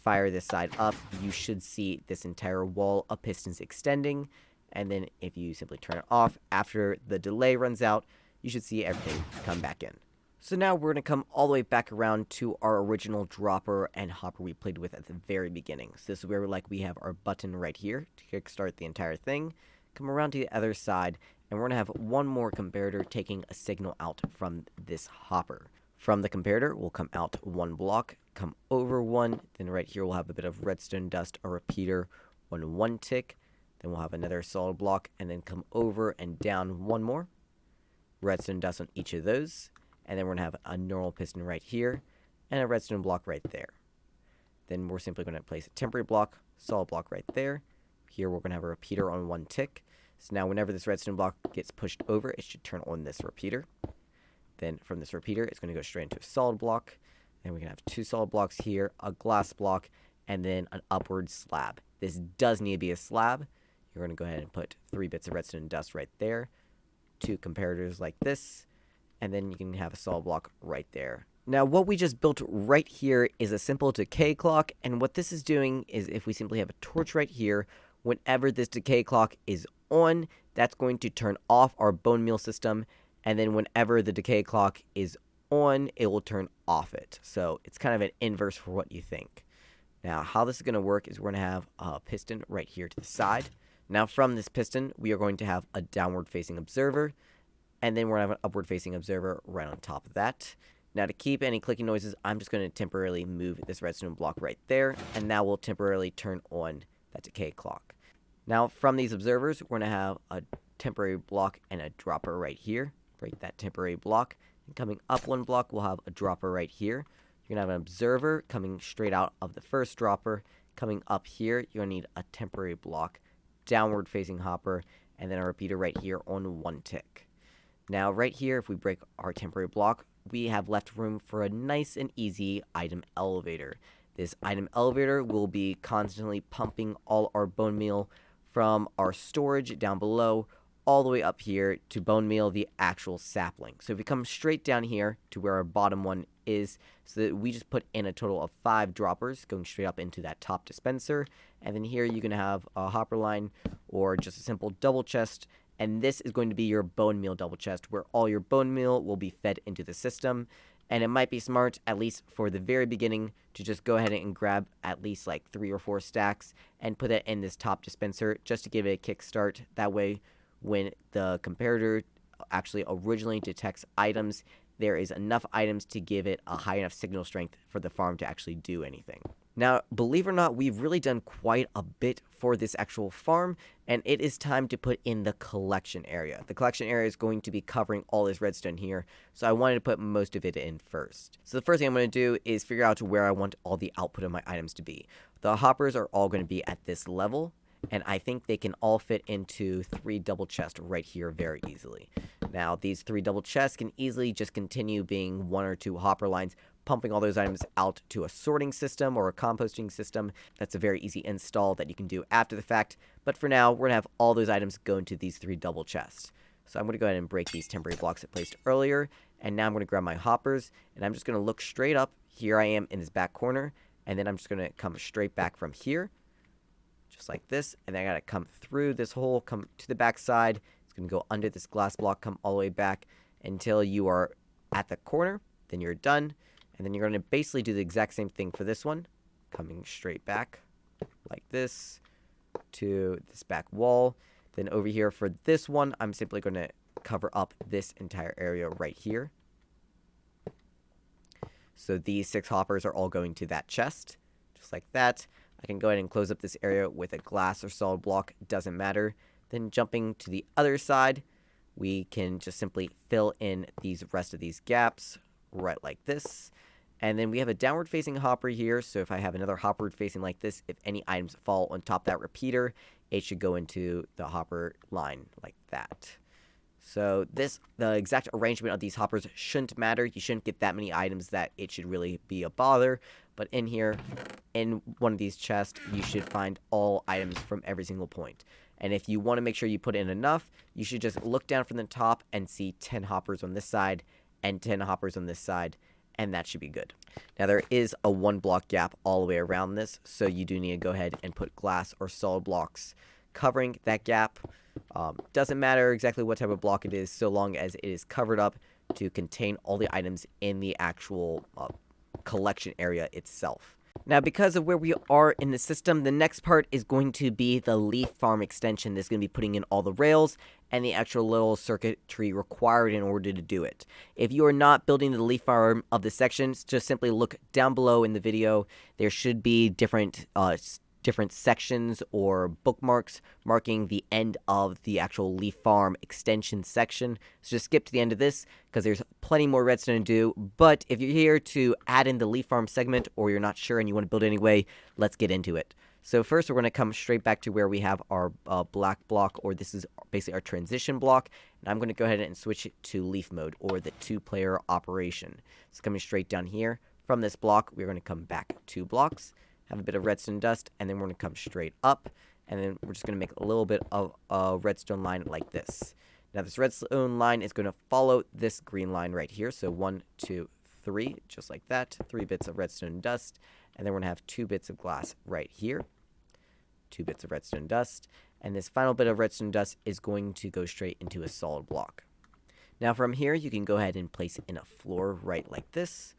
A: fire this side up, you should see this entire wall of pistons extending. And then if you simply turn it off, after the delay runs out, you should see everything come back in. So now we're going to come all the way back around to our original dropper and hopper we played with at the very beginning. So this is where we have our button right here to kickstart the entire thing. Come around to the other side, and we're going to have 1 more comparator taking a signal out from this hopper. From the comparator, we'll come out 1 block, come over 1, then right here we'll have a bit of redstone dust, a repeater on 1 tick, then we'll have another solid block, and then come over and down 1 more. Redstone dust on each of those. And then we're going to have a normal piston right here, and a redstone block right there. Then we're simply going to place a temporary block, solid block right there. Here we're going to have a repeater on 1 tick. So now whenever this redstone block gets pushed over, it should turn on this repeater. Then from this repeater, it's going to go straight into a solid block. And we can have 2 solid blocks here, a glass block, and then an upward slab. This does need to be a slab. You're going to go ahead and put 3 bits of redstone dust right there, 2 comparators like this. And then you can have a solid block right there. Now, what we just built right here is a simple decay clock, and what this is doing is if we simply have a torch right here, whenever this decay clock is on, that's going to turn off our bone meal system, and then whenever the decay clock is on, it will turn off it. So it's kind of an inverse for what you think. Now, how this is going to work is we're going to have a piston right here to the side. Now, from this piston, we are going to have a downward-facing observer, and then we're going to have an upward-facing observer right on top of that. Now, to keep any clicking noises, I'm just going to temporarily move this redstone block right there, and now we'll temporarily turn on that decay clock. Now, from these observers, we're going to have a temporary block and a dropper right here. Break that temporary block. And coming up 1 block, we'll have a dropper right here. You're going to have an observer coming straight out of the first dropper. Coming up here, you're going to need a temporary block, downward-facing hopper, and then a repeater right here on 1 tick. Now, right here, if we break our temporary block, we have left room for a nice and easy item elevator. This item elevator will be constantly pumping all our bone meal from our storage down below all the way up here to bone meal the actual sapling. So if we come straight down here to where our bottom one is, so that we just put in a total of 5 droppers going straight up into that top dispenser. And then here you can have a hopper line or just a simple double chest. And this is going to be your bone meal double chest where all your bone meal will be fed into the system. And it might be smart, at least for the very beginning, to just go ahead and grab at least like 3 or 4 stacks and put that in this top dispenser just to give it a kickstart. That way, when the comparator actually originally detects items, there is enough items to give it a high enough signal strength for the farm to actually do anything. Now, believe it or not, we've really done quite a bit for this actual farm, and it is time to put in the collection area. The collection area is going to be covering all this redstone here, so I wanted to put most of it in first. So the first thing I'm going to do is figure out where I want all the output of my items to be. The hoppers are all going to be at this level, and I think they can all fit into 3 double chests right here very easily. Now, these 3 double chests can easily just continue being 1 or 2 hopper lines, pumping all those items out to a sorting system or a composting system. That's a very easy install that you can do after the fact. But for now, we're going to have all those items go into these 3 double chests. So I'm going to go ahead and break these temporary blocks I placed earlier. And now I'm going to grab my hoppers, and I'm just going to look straight up. Here I am in this back corner. And then I'm just going to come straight back from here, just like this. And then I got to come through this hole, come to the back side. It's going to go under this glass block, come all the way back until you are at the corner. Then you're done. And then you're going to basically do the exact same thing for this one, coming straight back like this to this back wall. Then over here for this one, I'm simply going to cover up this entire area right here. So these 6 hoppers are all going to that chest, just like that. I can go ahead and close up this area with a glass or solid block, doesn't matter. Then jumping to the other side, we can just simply fill in these rest of these gaps right like this. And then we have a downward facing hopper here, so if I have another hopper facing like this, if any items fall on top of that repeater, it should go into the hopper line like that. So the exact arrangement of these hoppers shouldn't matter. You shouldn't get that many items that it should really be a bother. But in here, in one of these chests, you should find all items from every single point. And if you want to make sure you put in enough, you should just look down from the top and see 10 hoppers on this side and 10 hoppers on this side, and that should be good. Now, there is a 1 block gap all the way around this, so you do need to go ahead and put glass or solid blocks covering that gap. Doesn't matter exactly what type of block it is, so long as it is covered up to contain all the items in the actual collection area itself. Now, because of where we are in the system, the next part is going to be the leaf farm extension that's going to be putting in all the rails and the actual little circuitry required in order to do it. If you are not building the leaf farm of the sections, just simply look down below in the video. There should be different sections or bookmarks marking the end of the actual leaf farm extension section. So just skip to the end of this because there's plenty more redstone to do. But if you're here to add in the leaf farm segment or you're not sure and you want to build it anyway, let's get into it. So first we're going to come straight back to where we have our black block, or this is basically our transition block. And I'm going to go ahead and switch it to leaf mode, or the 2-player operation. So coming straight down here from this block, we're going to come back 2 blocks. Have a bit of redstone dust, and then we're going to come straight up, and then we're just going to make a little bit of a redstone line like this. Now, this redstone line is going to follow this green line right here, so 1, 2, 3, just like that, 3 bits of redstone dust, and then we're going to have 2 bits of glass right here, 2 bits of redstone dust, and this final bit of redstone dust is going to go straight into a solid block. Now, from here, you can go ahead and place in a floor right like this.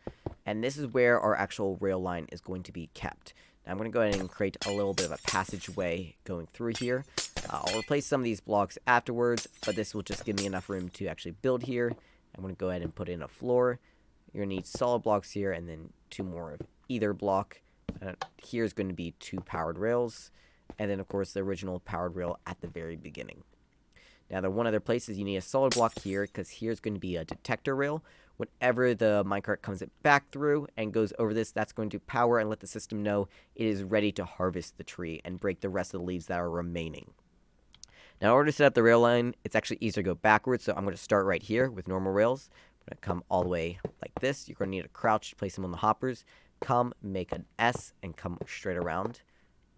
A: And this is where our actual rail line is going to be kept. Now, I'm going to go ahead and create a little bit of a passageway going through here. I'll replace some of these blocks afterwards, but this will just give me enough room to actually build here. I'm going to go ahead and put in a floor. You're going to need solid blocks here, and then 2 more of either block. Here's going to be 2 powered rails, and then, of course, the original powered rail at the very beginning. Now, the one other place is you need a solid block here, because here's going to be a detector rail. Whenever the minecart comes back through and goes over this, that's going to power and let the system know it is ready to harvest the tree and break the rest of the leaves that are remaining. Now, in order to set up the rail line, it's actually easier to go backwards, so I'm going to start right here with normal rails. I'm going to come all the way like this. You're going to need a crouch to place them on the hoppers. come make an S and come straight around.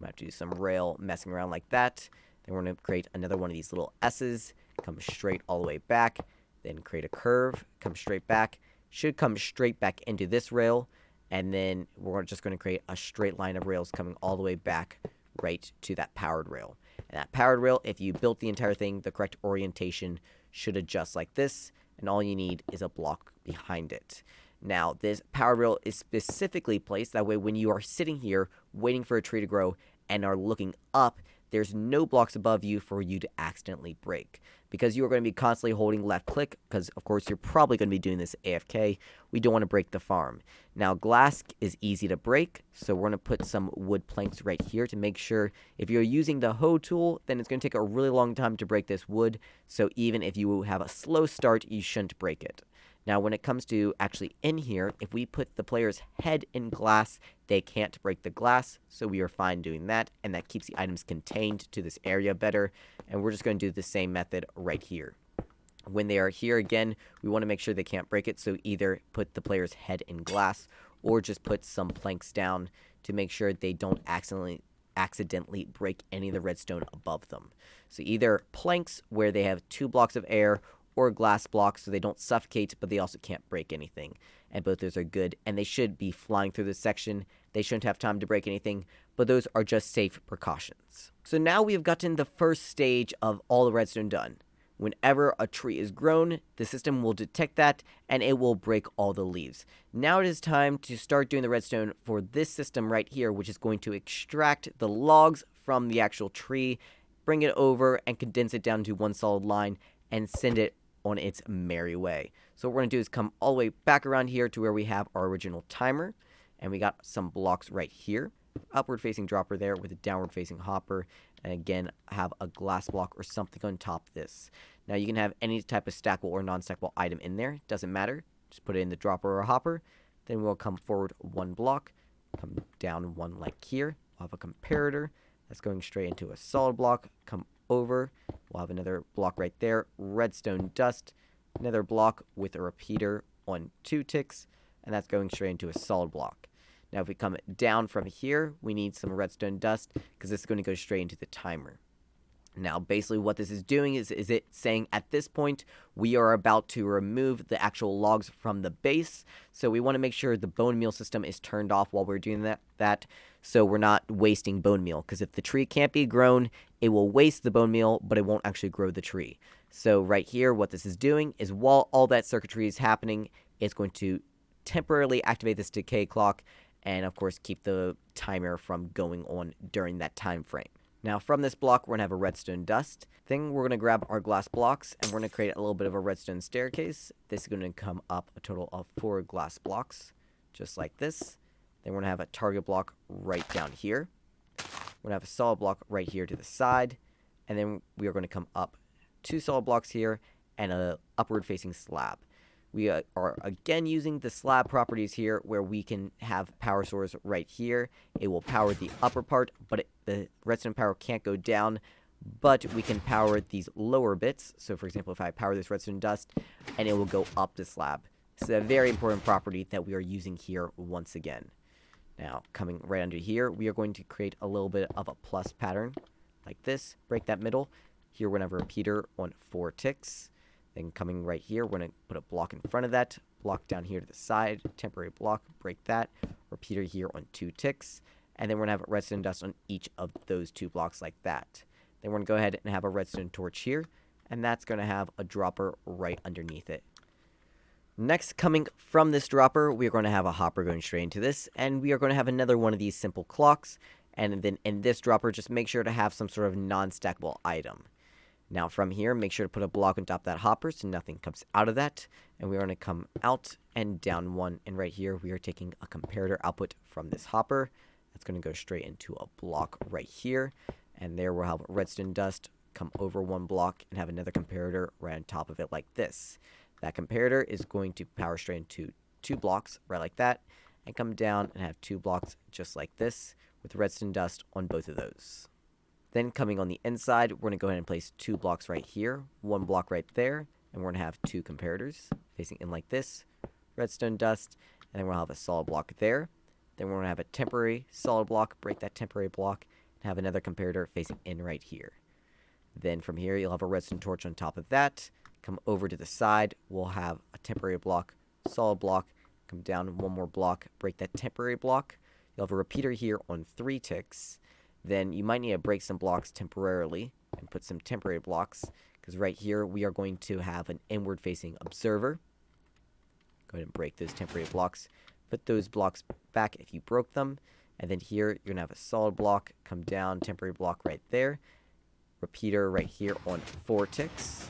A: I'm going to have to do some rail messing around like that. Then we're going to create another one of these little S's, come straight all the way back, then create a curve, come straight back, should come straight back into this rail, and then we're just going to create a straight line of rails coming all the way back right to that powered rail. And that powered rail, if you built the entire thing, the correct orientation should adjust like this, and all you need is a block behind it. Now, this powered rail is specifically placed that way when you are sitting here waiting for a tree to grow and are looking up, there's no blocks above you for you to accidentally break. Because you are going to be constantly holding left click, because of course you're probably going to be doing this AFK, we don't want to break the farm. Now, glass is easy to break, so we're going to put some wood planks right here to make sure if you're using the hoe tool, then it's going to take a really long time to break this wood, so even if you have a slow start, you shouldn't break it. Now, when it comes to actually in here, if we put the player's head in glass, they can't break the glass, so we are fine doing that, and that keeps the items contained to this area better, and we're just going to do the same method right here. When they are here again, we want to make sure they can't break it, so either put the player's head in glass, or just put some planks down to make sure they don't accidentally break any of the redstone above them. So either planks where they have 2 blocks of air, or glass blocks so they don't suffocate, but they also can't break anything. And both those are good, and they should be flying through this section. They shouldn't have time to break anything, but those are just safe precautions. So now we have gotten the first stage of all the redstone done. Whenever a tree is grown, the system will detect that, and it will break all the leaves. Now it is time to start doing the redstone for this system right here, which is going to extract the logs from the actual tree, bring it over, and condense it down to one solid line, and send it on its merry way. So what we're going to do is come all the way back around here to where we have our original timer, and we got some blocks right here, upward facing dropper there with a downward facing hopper, and again have a glass block or something on top of this. Now you can have any type of stackable or non-stackable item in there, doesn't matter, just put it in the dropper or hopper. Then we'll come forward 1 block, come down 1 like here, we'll have a comparator that's going straight into a solid block, come over, we'll have another block right there, redstone dust, another block with a repeater on 2 ticks, and that's going straight into a solid block. Now if we come down from here, we need some redstone dust because this is going to go straight into the timer. Now basically what this is doing is it saying at this point we are about to remove the actual logs from the base, so we want to make sure the bone meal system is turned off while we're doing that so we're not wasting bone meal, because if the tree can't be grown, it will waste the bone meal, but it won't actually grow the tree. So right here what this is doing is while all that circuitry is happening, it's going to temporarily activate this decay clock and of course keep the timer from going on during that time frame. Now from this block, we're going to have a redstone dust. Then we're going to grab our glass blocks, and we're going to create a little bit of a redstone staircase. This is going to come up a total of 4 glass blocks, just like this. Then we're going to have a target block right down here. We're going to have a solid block right here to the side. And then we are going to come up 2 solid blocks here and a upward facing slab. We are again using the slab properties here where we can have power source right here. It will power the upper part, but the redstone power can't go down, but we can power these lower bits. So for example, if I power this redstone dust, and it will go up the slab. This is a very important property that we are using here once again. Now coming right under here, we are going to create a little bit of a plus pattern like this, break that middle. Here we're going to have a repeater on 4 ticks. Then coming right here, we're going to put a block in front of that, block down here to the side, temporary block, break that, repeater here on 2 ticks, and then we're going to have redstone dust on each of those 2 blocks like that. Then we're going to go ahead and have a redstone torch here, and that's going to have a dropper right underneath it. Next, coming from this dropper, we are going to have a hopper going straight into this, and we are going to have another one of these simple clocks, and then in this dropper, just make sure to have some sort of non-stackable item. Now from here, make sure to put a block on top of that hopper so nothing comes out of that. And we're going to come out and down 1. And right here, we are taking a comparator output from this hopper. That's going to go straight into a block right here. And there we'll have redstone dust come over 1 block and have another comparator right on top of it like this. That comparator is going to power straight into 2 blocks right like that. And come down and have 2 blocks just like this with redstone dust on both of those. Then coming on the inside, we're going to go ahead and place 2 blocks right here, 1 block right there, and we're going to have 2 comparators facing in like this, redstone dust, and then we'll have a solid block there. Then we're going to have a temporary solid block, break that temporary block, and have another comparator facing in right here. Then from here, you'll have a redstone torch on top of that. Come over to the side, we'll have a temporary block, solid block, come down one more block, break that temporary block. You'll have a repeater here on 3 ticks. Then you might need to break some blocks temporarily and put some temporary blocks, because right here we are going to have an inward facing observer. Go ahead and break those temporary blocks. Put those blocks back if you broke them. And then here, you're going to have a solid block, come down, temporary block right there. Repeater right here on 4 ticks.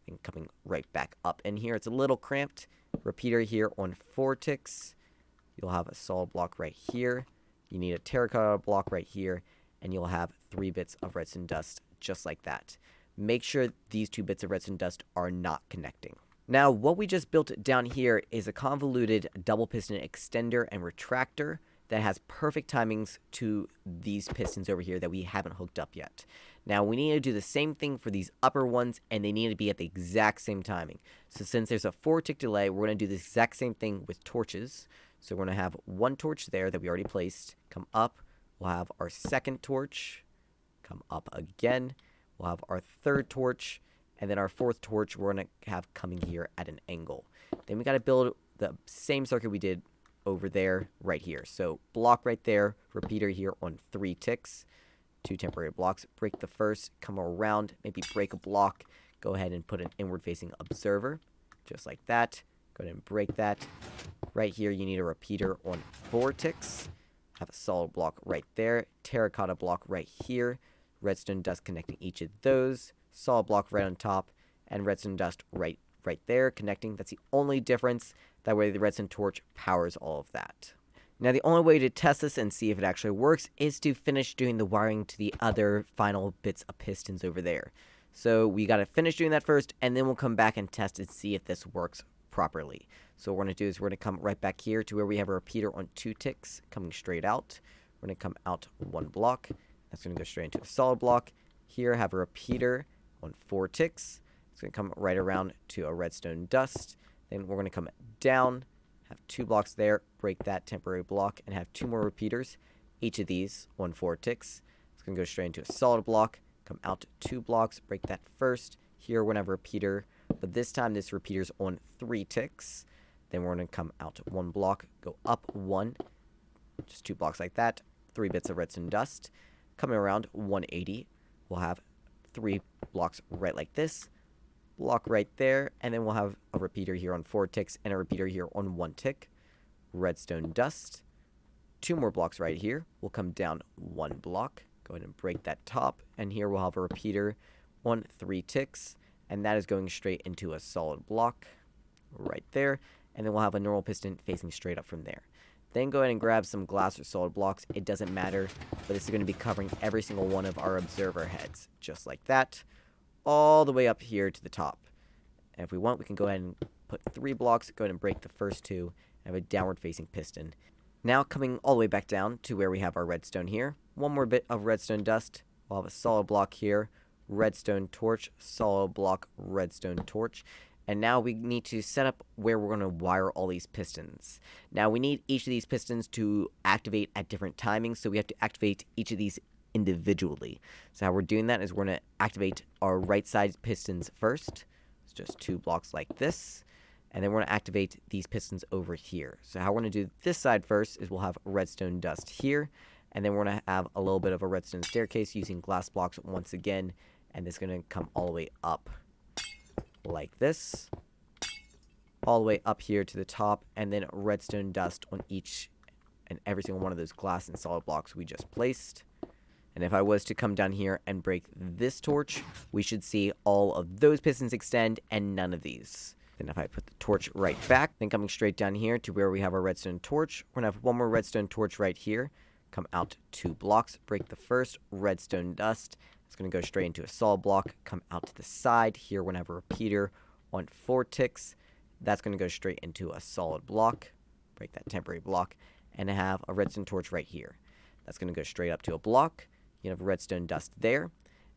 A: And coming right back up in here. It's a little cramped. Repeater here on 4 ticks. You'll have a solid block right here. You need a terracotta block right here. And you'll have 3 bits of redstone dust just like that. Make sure these 2 bits of redstone dust are not connecting. Now, what we just built down here is a convoluted double piston extender and retractor that has perfect timings to these pistons over here that we haven't hooked up yet. Now, we need to do the same thing for these upper ones, and they need to be at the exact same timing. So since there's a 4-tick delay, we're going to do the exact same thing with torches. So we're going to have 1 torch there that we already placed. Come up. We'll have our 2nd torch. Come up again. We'll have our 3rd torch. And then our 4th torch we're going to have coming here at an angle. Then we got to build the same circuit we did over there right here. So block right there, repeater here on 3 ticks. 2 temporary blocks. Break the first, come around, maybe break a block. Go ahead and put an inward facing observer. Just like that. Go ahead and break that. Right here you need a repeater on 4 ticks. Have a solid block right there. Terracotta block right here. Redstone dust connecting each of those. Solid block right on top, and redstone dust right there connecting. That's the only difference. That way the redstone torch powers all of that. Now the only way to test this and see if it actually works is to finish doing the wiring to the other final bits of pistons over there. So we got to finish doing that first, and then we'll come back and test and see if this works properly. So what we're going to do is we're going to come right back here to where we have a repeater on 2 ticks coming straight out. We're going to come out 1 block. That's going to go straight into a solid block. Here have a repeater on 4 ticks. It's going to come right around to a redstone dust. Then we're going to come down, have 2 blocks there, break that temporary block, and have 2 more repeaters. Each of these on 4 ticks. It's going to go straight into a solid block, come out 2 blocks, break that first. Here we're going to have a repeater, but this time this repeater's on 3 ticks. Then we're going to come out 1 block, go up 1, just 2 blocks like that, 3 bits of redstone dust. Coming around 180, we'll have 3 blocks right like this, block right there, and then we'll have a repeater here on 4 ticks and a repeater here on 1 tick. Redstone dust. 2 more blocks right here. We'll come down 1 block. Go ahead and break that top, and here we'll have a repeater on 3 ticks, and that is going straight into a solid block right there, and then we'll have a normal piston facing straight up from there. Then go ahead and grab some glass or solid blocks. It doesn't matter, but this is going to be covering every single one of our observer heads, just like that, all the way up here to the top. And if we want, we can go ahead and put 3 blocks, go ahead and break the first 2, and have a downward facing piston. Now coming all the way back down to where we have our redstone here. 1 more bit of redstone dust. We'll have a solid block here, redstone torch, solid block, redstone torch. And now we need to set up where we're going to wire all these pistons. Now we need each of these pistons to activate at different timings, so we have to activate each of these individually. So how we're doing that is we're going to activate our right side pistons first. It's just 2 blocks like this. And then we're going to activate these pistons over here. So how we're going to do this side first is we'll have redstone dust here. And then we're going to have a little bit of a redstone staircase using glass blocks once again. And it's going to come all the way up like this, all the way up here to the top, and then redstone dust on each and every single one of those glass and solid blocks we just placed. And if I was to come down here and break this torch, we should see all of those pistons extend and none of these. Then if I put the torch right back, then coming straight down here to where we have our redstone torch, we're going to have 1 more redstone torch right here, come out 2 blocks, break the first, redstone dust. It's going to go straight into a solid block, come out to the side. Here we're going to have a repeater on 4 ticks. That's going to go straight into a solid block, break that temporary block, and have a redstone torch right here. That's going to go straight up to a block. You have redstone dust there.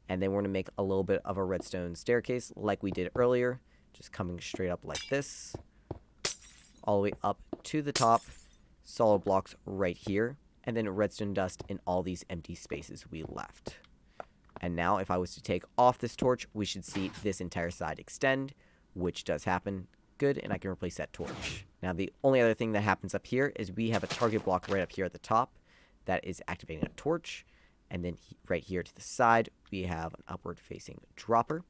A: And then we're going to make a little bit of a redstone staircase like we did earlier, just coming straight up like this, all the way up to the top. solid blocks right here, and then redstone dust in all these empty spaces we left. And now if I was to take off this torch, we should see this entire side extend, which does happen. Good, and I can replace that torch. Now the only other thing that happens up here is we have a target block right up here at the top that is activating a torch. And then right here to the side, we have an upward facing dropper.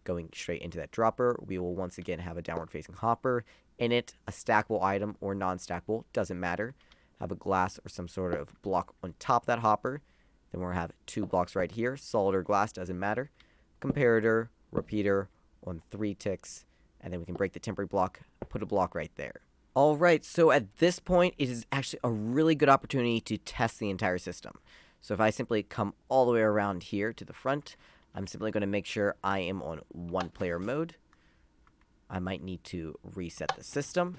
A: Going straight into that dropper, we will once again have a downward facing hopper. In it, a stackable item or non-stackable, doesn't matter. Have a glass or some sort of block on top of that hopper. Then we'll have 2 blocks right here, solid or glass, doesn't matter. Comparator, repeater on 3 ticks, and then we can break the temporary block, put a block right there. Alright, so at this point, it is actually a really good opportunity to test the entire system. So if I simply come all the way around here to the front, I'm simply going to make sure I am on 1-player mode. I might need to reset the system.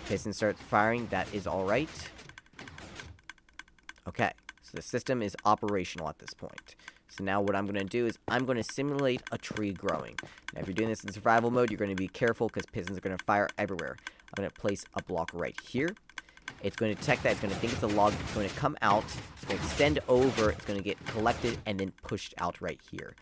A: Piston starts firing, that is alright. Okay, so the system is operational at this point. So now what I'm going to do is I'm going to simulate a tree growing. Now if you're doing this in survival mode, you're going to be careful because pistons are going to fire everywhere. I'm going to place a block right here. It's going to detect that. It's going to think it's a log. It's going to come out. It's going to extend over. It's going to get collected and then pushed out right here.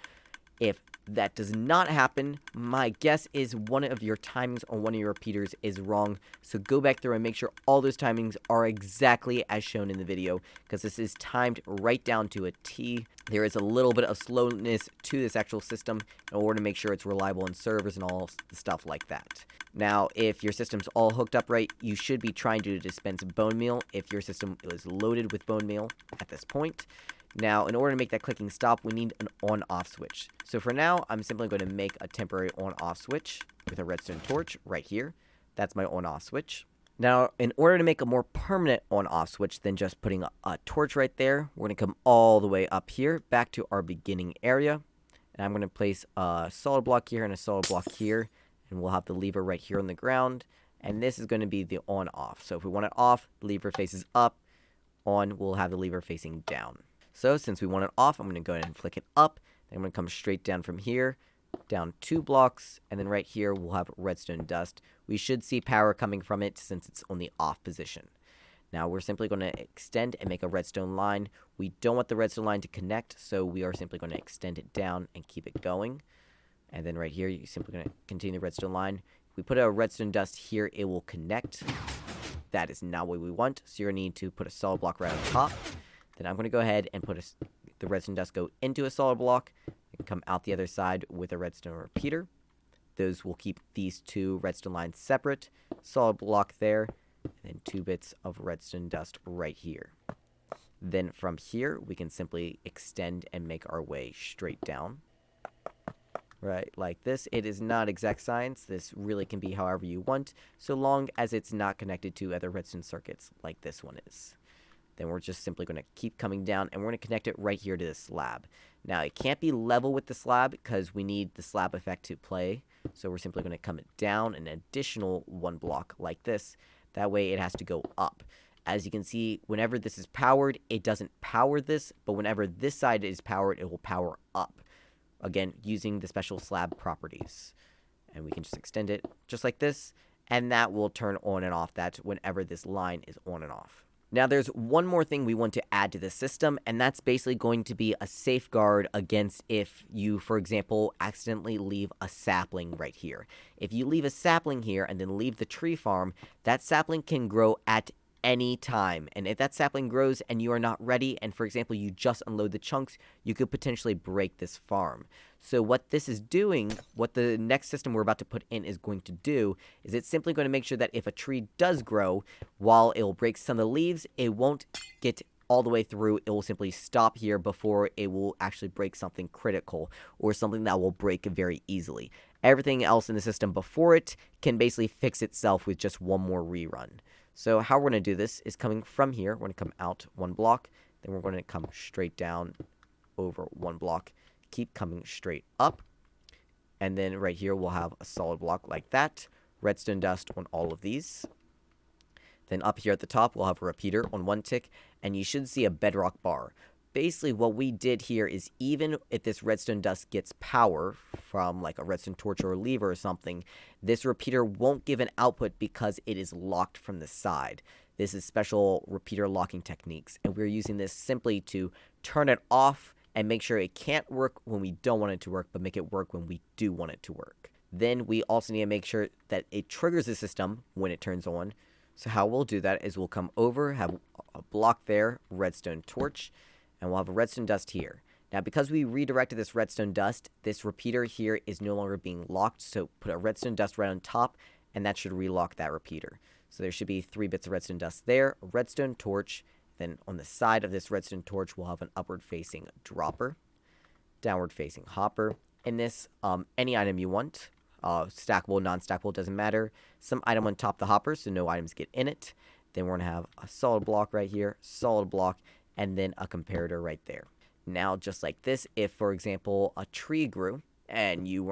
A: If that does not happen, my guess is one of your timings on one of your repeaters is wrong. So go back through and make sure all those timings are exactly as shown in the video, because this is timed right down to a T. There is a little bit of slowness to this actual system in order to make sure it's reliable in servers and all the stuff like that. Now, if your system's all hooked up right, you should be trying to dispense bone meal if your system is loaded with bone meal at this point. Now, in order to make that clicking stop, we need an on-off switch. So for now, I'm simply going to make a temporary on-off switch with a redstone torch right here. That's my on-off switch. Now, in order to make a more permanent on-off switch than just putting a torch right there, we're going to come all the way up here, back to our beginning area. And I'm going to place a solid block here and a solid block here. And we'll have the lever right here on the ground. And this is going to be the on-off. So if we want it off, the lever faces up. On, we'll have the lever facing down. So since we want it off, I'm going to go ahead and flick it up. Then I'm going to come straight down from here, down 2 blocks, and then right here we'll have redstone dust. We should see power coming from it since it's on the off position. Now we're simply going to extend and make a redstone line. We don't want the redstone line to connect, so we are simply going to extend it down and keep it going. And then right here, you're simply going to continue the redstone line. If we put a redstone dust here, it will connect. That is not what we want, so you're going to need to put a solid block right on top. Then I'm going to go ahead and put the redstone dust go into a solid block and come out the other side with a redstone repeater. Those will keep these 2 redstone lines separate. Solid block there, and then 2 bits of redstone dust right here. Then from here, we can simply extend and make our way straight down. Right, like this. It is not exact science. This really can be however you want, so long as it's not connected to other redstone circuits like this one is. Then we're just simply going to keep coming down, and we're going to connect it right here to the slab. Now, it can't be level with the slab because we need the slab effect to play. So we're simply going to come down an additional 1 block like this. That way it has to go up. As you can see, whenever this is powered, it doesn't power this, but whenever this side is powered, it will power up. Again, using the special slab properties. And we can just extend it just like this, and that will turn on and off that whenever this line is on and off. Now, there's one more thing we want to add to the system, and that's basically going to be a safeguard against if you, for example, accidentally leave a sapling right here. If you leave a sapling here and then leave the tree farm, that sapling can grow at any time. And if that sapling grows and you are not ready, and for example, you just unload the chunks, you could potentially break this farm. So what this is doing, what the next system we're about to put in is going to do, is it's simply going to make sure that if a tree does grow, while it will break some of the leaves, it won't get all the way through. It will simply stop here before it will actually break something critical or something that will break very easily. Everything else in the system before it can basically fix itself with just one more rerun. So how we're going to do this is coming from here. We're going to come out 1 block, then we're going to come straight down over 1 block, keep coming straight up, and then right here we'll have a solid block like that, redstone dust on all of these. Then up here at the top we'll have a repeater on 1 tick, and you should see a bedrock bar. basically what we did here is, even if this redstone dust gets power from like a redstone torch or a lever or something, this repeater won't give an output because it is locked from the side. This is special repeater locking techniques, and we're using this simply to turn it off and make sure it can't work when we don't want it to work, but make it work when we do want it to work. Then we also need to make sure that it triggers the system when it turns on. So how we'll do that is we'll come over, have a block there, redstone torch, and we'll have a redstone dust here. Now, because we redirected this redstone dust, this repeater here is no longer being locked, so put a redstone dust right on top, and that should relock that repeater. So there should be 3 bits of redstone dust there, a redstone torch, then on the side of this redstone torch, we'll have an upward-facing dropper, downward-facing hopper. In this, any item you want, stackable, non-stackable, doesn't matter. Some item on top of the hopper, so no items get in it. Then we're going to have a solid block right here, solid block, and then a comparator right there. Now, just like this, if, for example, a tree grew and you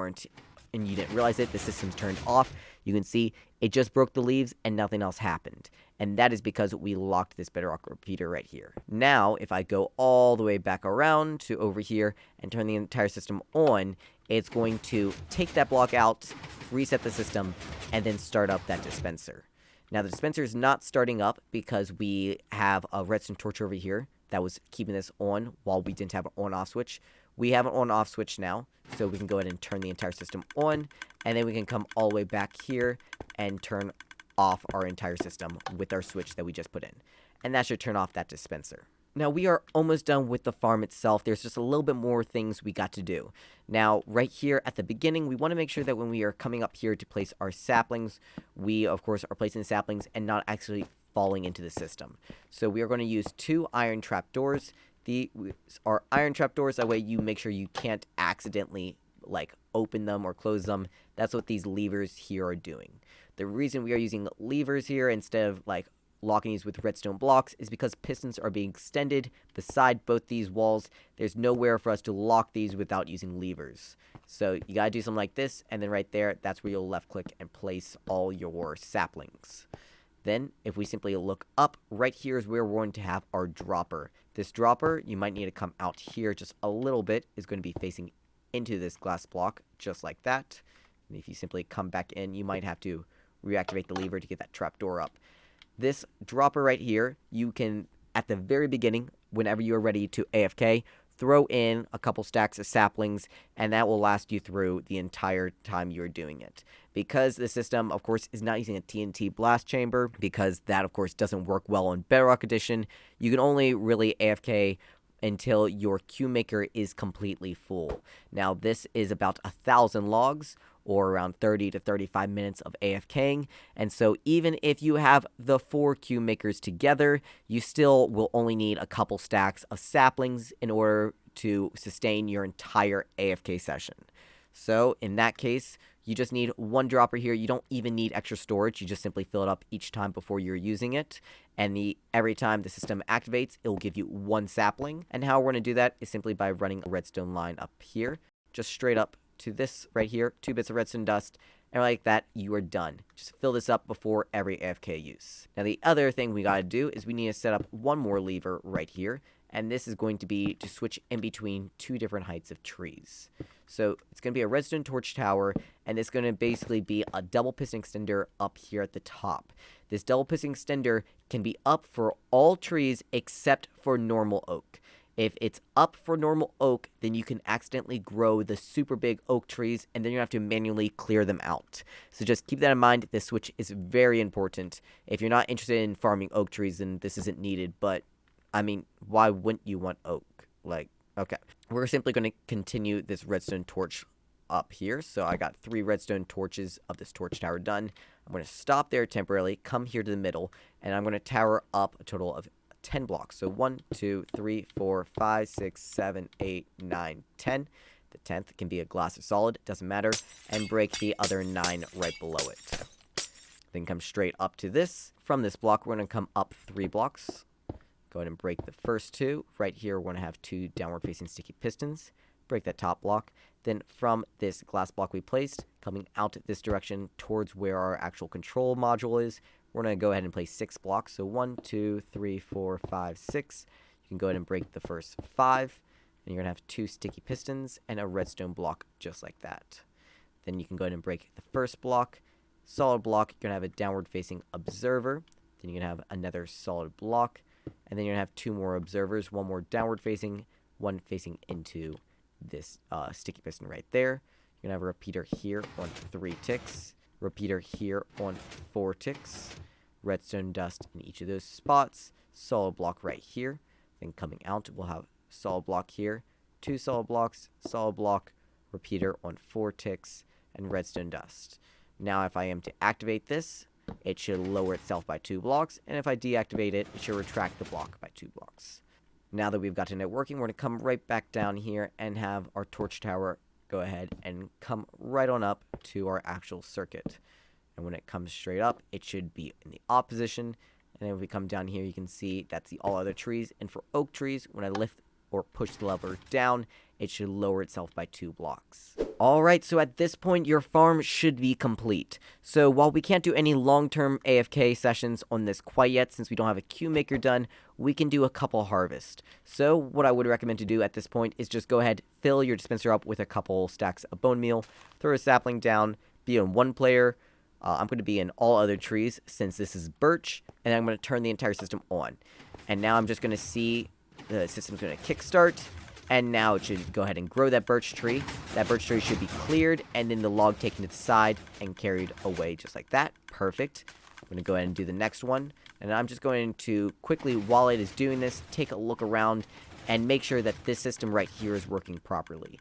A: didn't realize it, the system's turned off, you can see it just broke the leaves and nothing else happened. And that is because we locked this Bedrock repeater right here. Now, if I go all the way back around to over here and turn the entire system on, it's going to take that block out, reset the system, and then start up that dispenser. Now, the dispenser is not starting up because we have a redstone torch over here that was keeping this on while we didn't have an on-off switch. We have an on-off switch now, so we can go ahead and turn the entire system on, and then we can come all the way back here and turn off our entire system with our switch that we just put in. And that should turn off that dispenser. Now, we are almost done with the farm itself. There's just a little bit more things we got to do. Now, right here at the beginning, we want to make sure that when we are coming up here to place our saplings, we, of course, are placing the saplings and not actually falling into the system. So we are going to use 2 iron trapdoors. These are iron trapdoors. That way you make sure you can't accidentally, like, open them or close them. That's what these levers here are doing. The reason we are using levers here instead of, like, locking these with redstone blocks is because pistons are being extended beside both these walls. There's nowhere for us to lock these without using levers. So you gotta do something like this, and then right there, that's where you'll left click and place all your saplings. Then, if we simply look up, right here is where we're going to have our dropper. This dropper, you might need to come out here just a little bit, is going to be facing into this glass block, just like that. And if you simply come back in, you might have to reactivate the lever to get that trapdoor up. This dropper right here, you can, at the very beginning, whenever you are ready to AFK, throw in a couple stacks of saplings, and that will last you through the entire time you're doing it. Because the system, of course, is not using a TNT blast chamber, because that, of course, doesn't work well on Bedrock Edition, you can only really AFK until your queue maker is completely full. Now, this is about 1,000 logs, or around 30 to 35 minutes of AFKing, and so even if you have the 4 queue makers together, you still will only need a couple stacks of saplings in order to sustain your entire AFK session. So, in that case, you just need 1 dropper here. You don't even need extra storage. You just simply fill it up each time before you're using it. And every time the system activates, it will give you 1 sapling. And how we're going to do that is simply by running a redstone line up here, just straight up to this right here, 2 bits of redstone dust, and like that, you are done. Just fill this up before every AFK use. Now, the other thing we gotta do is we need to set up 1 more lever right here, and this is going to be to switch in between 2 different heights of trees. So it's going to be a redstone torch tower, and it's going to basically be a double piston extender up here at the top. This double piston extender can be up for all trees except for normal oak. If it's up for normal oak, then you can accidentally grow the super big oak trees, and then you have to manually clear them out. So just keep that in mind. This switch is very important. If you're not interested in farming oak trees, then this isn't needed. But, I mean, why wouldn't you want oak? Like, okay. We're simply going to continue this redstone torch up here. So I got 3 redstone torches of this torch tower done. I'm going to stop there temporarily, come here to the middle, and I'm going to tower up a total of 10 blocks. So 1, 2, 3, 4, 5, 6, 7, 8, 9, 10. The 10th can be a glass or solid, doesn't matter. And break the other 9 right below it. Then come straight up to this. From this block, we're going to come up 3 blocks. Go ahead and break the first 2. Right here, we're going to have 2 downward facing sticky pistons. Break that top block. Then from this glass block we placed, coming out this direction towards where our actual control module is, we're going to go ahead and place 6 blocks. So 1, 2, 3, 4, 5, 6. You can go ahead and break the first 5, and you're going to have 2 sticky pistons and a redstone block just like that. Then you can go ahead and break the first block, solid block, you're going to have a downward facing observer, then you're going to have another solid block, and then you're going to have 2 more observers, one more downward facing, one facing into this sticky piston right there. You're going to have a repeater here on 3 ticks, repeater here on 4 ticks, redstone dust in each of those spots, solid block right here. Then coming out, we'll have solid block here, 2 solid blocks, solid block, repeater on 4 ticks, and redstone dust. Now if I am to activate this, it should lower itself by 2 blocks, and if I deactivate it, it should retract the block by 2 blocks. Now that we've gotten it working, we're going to come right back down here and have our torch tower go ahead and come right on up to our actual circuit. And when it comes straight up, it should be in the opposition. And then if we come down here, you can see that's the all other trees. And for oak trees, when I lift or push the lever down, it should lower itself by 2 blocks. Alright, so at this point, your farm should be complete. So while we can't do any long-term AFK sessions on this quite yet, since we don't have a Q maker done, we can do a couple harvest. So what I would recommend to do at this point is just go ahead, fill your dispenser up with a couple stacks of bone meal, throw a sapling down, be on 1 player. I'm going to be in all other trees since this is birch, and I'm going to turn the entire system on. And now I'm just going to see the system's going to kickstart, and now it should go ahead and grow that birch tree. That birch tree should be cleared, and then the log taken to the side and carried away just like that. Perfect. I'm going to go ahead and do the next one, and I'm just going to quickly, while it is doing this, take a look around and make sure that this system right here is working properly.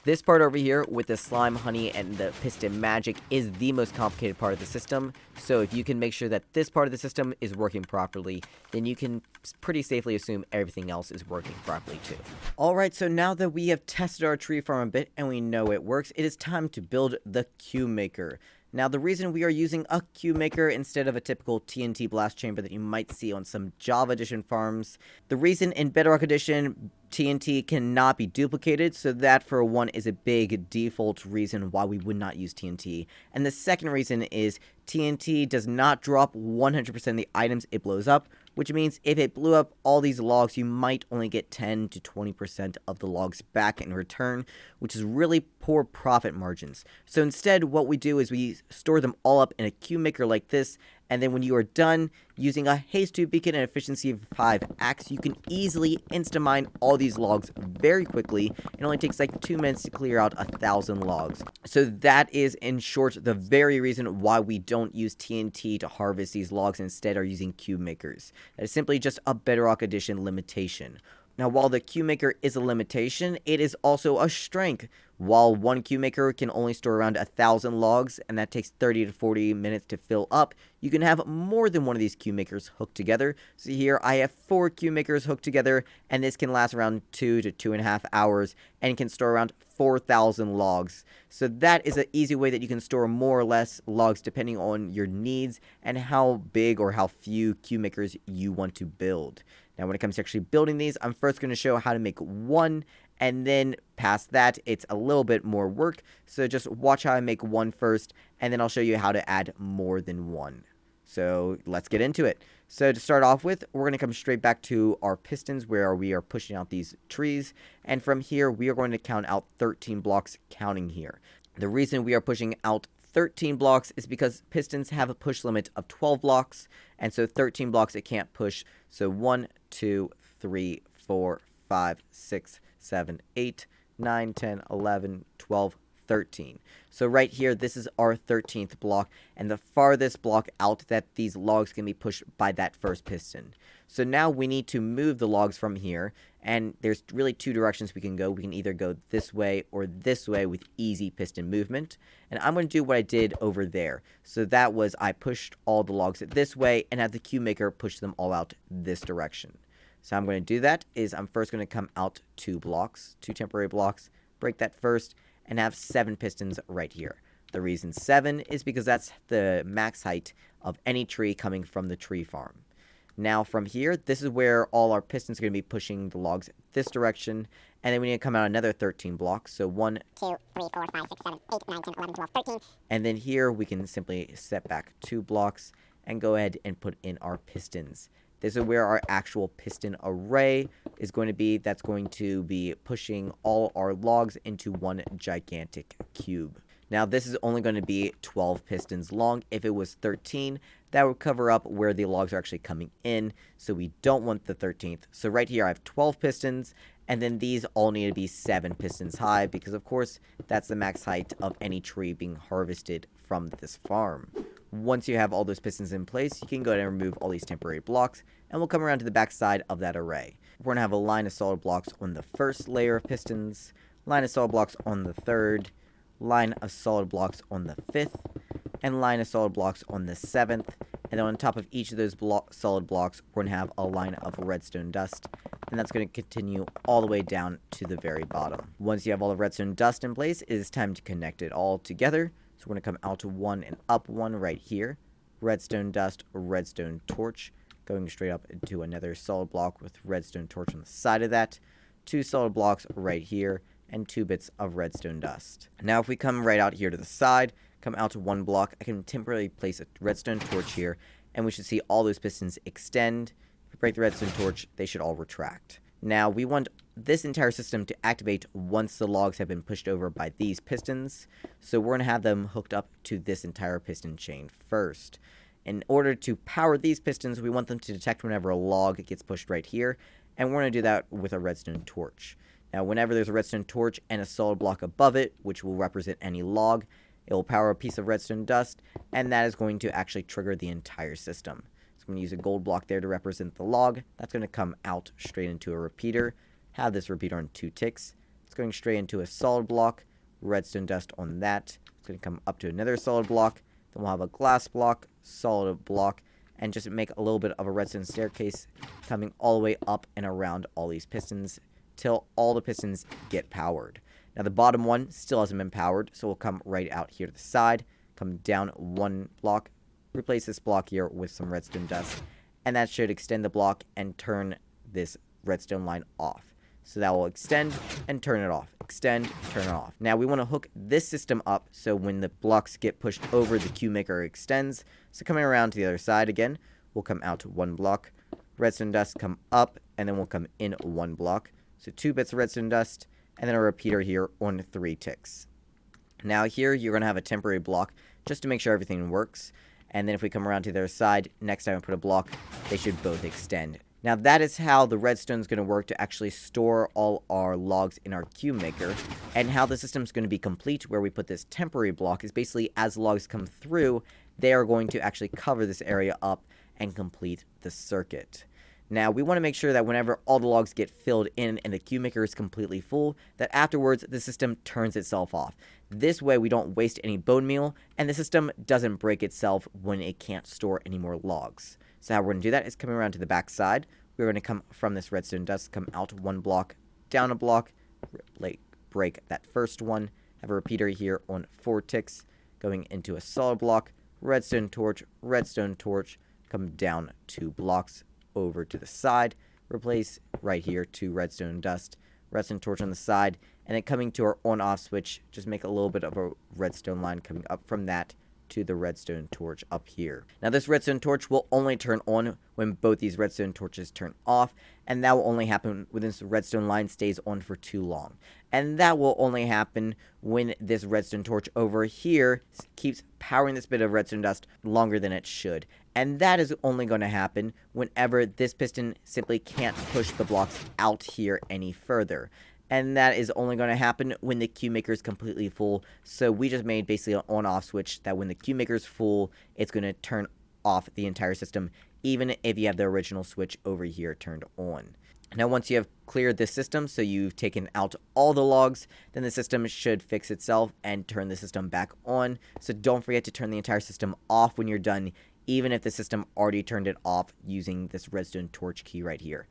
A: This part over here with the slime, honey, and the piston magic is the most complicated part of the system. So if you can make sure that this part of the system is working properly, then you can pretty safely assume everything else is working properly too. Alright, so now that we have tested our tree farm a bit and we know it works, it is time to build the Q maker. Now, the reason we are using a Q maker instead of a typical TNT blast chamber that you might see on some Java Edition farms, the reason in Bedrock Edition TNT cannot be duplicated, so that for one is a big default reason why we would not use TNT. And the second reason is TNT does not drop 100% of the items it blows up, which means if it blew up all these logs, you might only get 10 to 20% of the logs back in return, which is really poor profit margins. So instead, what we do is we store them all up in a Q maker like this, and then when you are done using a haste tube beacon and efficiency of 5 axe, you can easily insta-mine all these logs very quickly. It only takes like 2 minutes to clear out 1,000 logs. So that is, in short, the very reason why we don't use TNT to harvest these logs and instead are using Q makers. That is simply just a Bedrock Edition limitation. Now, while the Q maker is a limitation, it is also a strength. While one Q maker can only store around 1,000 logs, and that takes 30 to 40 minutes to fill up, you can have more than one of these Q makers hooked together. So here I have 4 Q makers hooked together, and this can last around 2 to 2.5 hours, and can store around 4,000 logs. So that is an easy way that you can store more or less logs depending on your needs and how big or how few Q makers you want to build. Now, when it comes to actually building these, I'm first going to show how to make one, and then past that, it's a little bit more work. So just watch how I make one first, and then I'll show you how to add more than one. So let's get into it. So to start off with, we're going to come straight back to our pistons where we are pushing out these trees. And from here, we are going to count out 13 blocks counting here. The reason we are pushing out 13 blocks is because pistons have a push limit of 12 blocks, and so 13 blocks it can't push. So 1, 2, 3, 4, 5, 6, 7, 8, 9, 10, 11, 12, 13. So right here, this is our 13th block, and the farthest block out that these logs can be pushed by that first piston. So now we need to move the logs from here, and there's really 2 directions we can go. We can either go this way or this way with easy piston movement, and I'm going to do what I did over there. So that was I pushed all the logs this way and had the Q maker push them all out this direction. So I'm going to do that is I'm first going to come out 2 blocks, 2 temporary blocks, break that first, and have 7 pistons right here. The reason 7 is because that's the max height of any tree coming from the tree farm. Now from here, this is where all our pistons are going to be pushing the logs this direction, and then we need to come out another 13 blocks. So 1, 2, 3, 4, 5, 6, 7, 8, 9, 10, 11, 12, 13. And then here we can simply step back 2 blocks and go ahead and put in our pistons. This is where our actual piston array is going to be. That's going to be pushing all our logs into one gigantic cube. Now, this is only going to be 12 pistons long. If it was 13, that would cover up where the logs are actually coming in, so we don't want the 13th. So right here, I have 12 pistons, and then these all need to be 7 pistons high, because of course, that's the max height of any tree being harvested from this farm. Once you have all those pistons in place, you can go ahead and remove all these temporary blocks, and we'll come around to the back side of that array. We're going to have a line of solid blocks on the first layer of pistons, line of solid blocks on the third, line of solid blocks on the 5th, and line of solid blocks on the 7th, and then on top of each of those solid blocks, we're going to have a line of redstone dust, and that's going to continue all the way down to the very bottom. Once you have all the redstone dust in place, it is time to connect it all together. So we're going to come out to 1 and up 1 right here, redstone dust, redstone torch, going straight up into another solid block with redstone torch on the side of that, 2 solid blocks right here, and 2 bits of redstone dust. Now if we come right out here to the side, come out to 1 block, I can temporarily place a redstone torch here, and we should see all those pistons extend. If we break the redstone torch, they should all retract. Now we want this entire system to activate once the logs have been pushed over by these pistons, so we're going to have them hooked up to this entire piston chain first. In order to power these pistons, we want them to detect whenever a log gets pushed right here, and we're going to do that with a redstone torch. Now, whenever there's a redstone torch and a solid block above it, which will represent any log, it will power a piece of redstone dust, and that is going to actually trigger the entire system. So I'm going to use a gold block there to represent the log. That's going to come out straight into a repeater. Have this repeater on 2 ticks. It's going straight into a solid block, redstone dust on that. It's going to come up to another solid block. Then we'll have a glass block, solid block, and just make a little bit of a redstone staircase coming all the way up and around all these pistons till all the pistons get powered. Now the bottom one still hasn't been powered, so we'll come right out here to the side, come down 1 block, replace this block here with some redstone dust, and that should extend the block and turn this redstone line off. So that will extend and turn it off, extend, turn it off. Now we want to hook this system up so when the blocks get pushed over, the queue maker extends. So coming around to the other side again, we'll come out to 1 block, redstone dust come up, and then we'll come in 1 block. So 2 bits of redstone dust, and then a repeater here on 3 ticks. Now here, you're going to have a temporary block just to make sure everything works. And then if we come around to the other side, next time we put a block, they should both extend. Now that is how the redstone is going to work to actually store all our logs in our queue maker. And how the system is going to be complete where we put this temporary block is basically as logs come through, they are going to actually cover this area up and complete the circuit. Now, we want to make sure that whenever all the logs get filled in and the queue maker is completely full, that afterwards the system turns itself off. This way we don't waste any bone meal, and the system doesn't break itself when it can't store any more logs. So how we're going to do that is coming around to the back side. We're going to come from this redstone dust, come out 1 block, down a block, break that first one, have a repeater here on 4 ticks, going into a solid block, redstone torch, come down 2 blocks, over to the side, replace right here 2 redstone dust, redstone torch on the side, and then coming to our on-off switch, just make a little bit of a redstone line coming up from that to the redstone torch up here. Now this redstone torch will only turn on when both these redstone torches turn off, and that will only happen when this redstone line stays on for too long. And that will only happen when this redstone torch over here keeps powering this bit of redstone dust longer than it should. And that is only going to happen whenever this piston simply can't push the blocks out here any further. And that is only going to happen when the queue maker is completely full. So we just made basically an on-off switch that when the queue maker is full, it's going to turn off the entire system, even if you have the original switch over here turned on. Now once you have cleared this system, so you've taken out all the logs, then the system should fix itself and turn the system back on. So don't forget to turn the entire system off when you're done, even if the system already turned it off using this redstone torch key right here.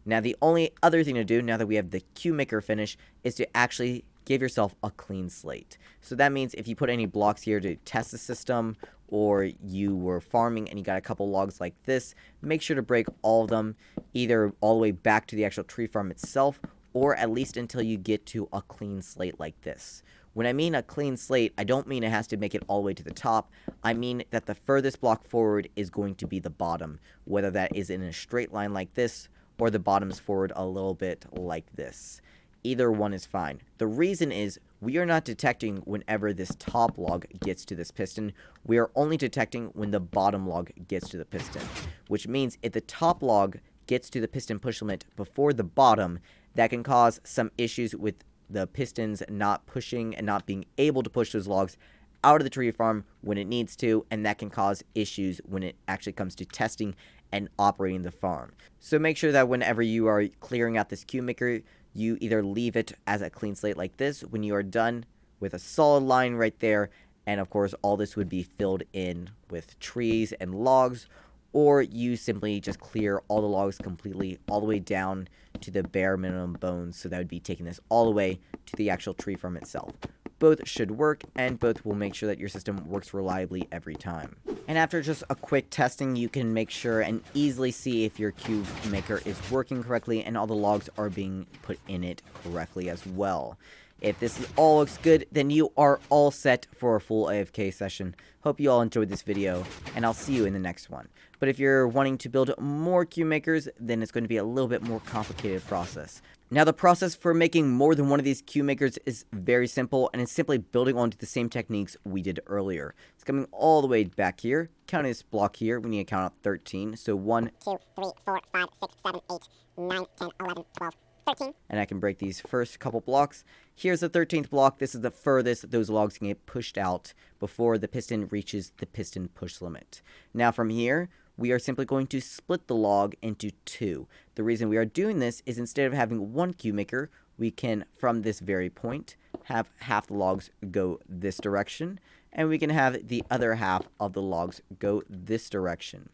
A: Now the only other thing to do now that we have the queue maker finished is to actually give yourself a clean slate. So that means if you put any blocks here to test the system, or you were farming and you got a couple logs like this, make sure to break all of them, either all the way back to the actual tree farm itself, or at least until you get to a clean slate like this. When I mean a clean slate, I don't mean it has to make it all the way to the top. I mean that the furthest block forward is going to be the bottom, whether that is in a straight line like this, or the bottom's forward a little bit like this. Either one is fine. The reason is we are not detecting whenever this top log gets to this piston. We are only detecting when the bottom log gets to the piston, which means if the top log gets to the piston push limit before the bottom, that can cause some issues with the pistons not pushing and not being able to push those logs out of the tree farm when it needs to, and that can cause issues when it actually comes to testing and operating the farm. So make sure that whenever you are clearing out this cube maker, you either leave it as a clean slate like this when you are done with a solid line right there, and of course all this would be filled in with trees and logs, or you simply just clear all the logs completely all the way down to the bare minimum bones, so that would be taking this all the way to the actual tree farm itself. Both should work, and both will make sure that your system works reliably every time. And after just a quick testing, you can make sure and easily see if your cube maker is working correctly and all the logs are being put in it correctly as well. If this all looks good, then you are all set for a full AFK session. Hope you all enjoyed this video, and I'll see you in the next one. But if you're wanting to build more cube makers, then it's going to be a little bit more complicated process. Now, the process for making more than one of these cube makers is very simple, and it's simply building onto the same techniques we did earlier. It's coming all the way back here. Counting this block here, we need to count out 13. So 1, 2, 3, 4, 5, 6, 7, 8, 9, 10, 11, 12, 13. And I can break these first couple blocks. Here's the 13th block. This is the furthest those logs can get pushed out before the piston reaches the piston push limit. Now from here, we are simply going to split the log into two. The reason we are doing this is instead of having one cube maker, we can, from this very point, have half the logs go this direction, and we can have the other half of the logs go this direction.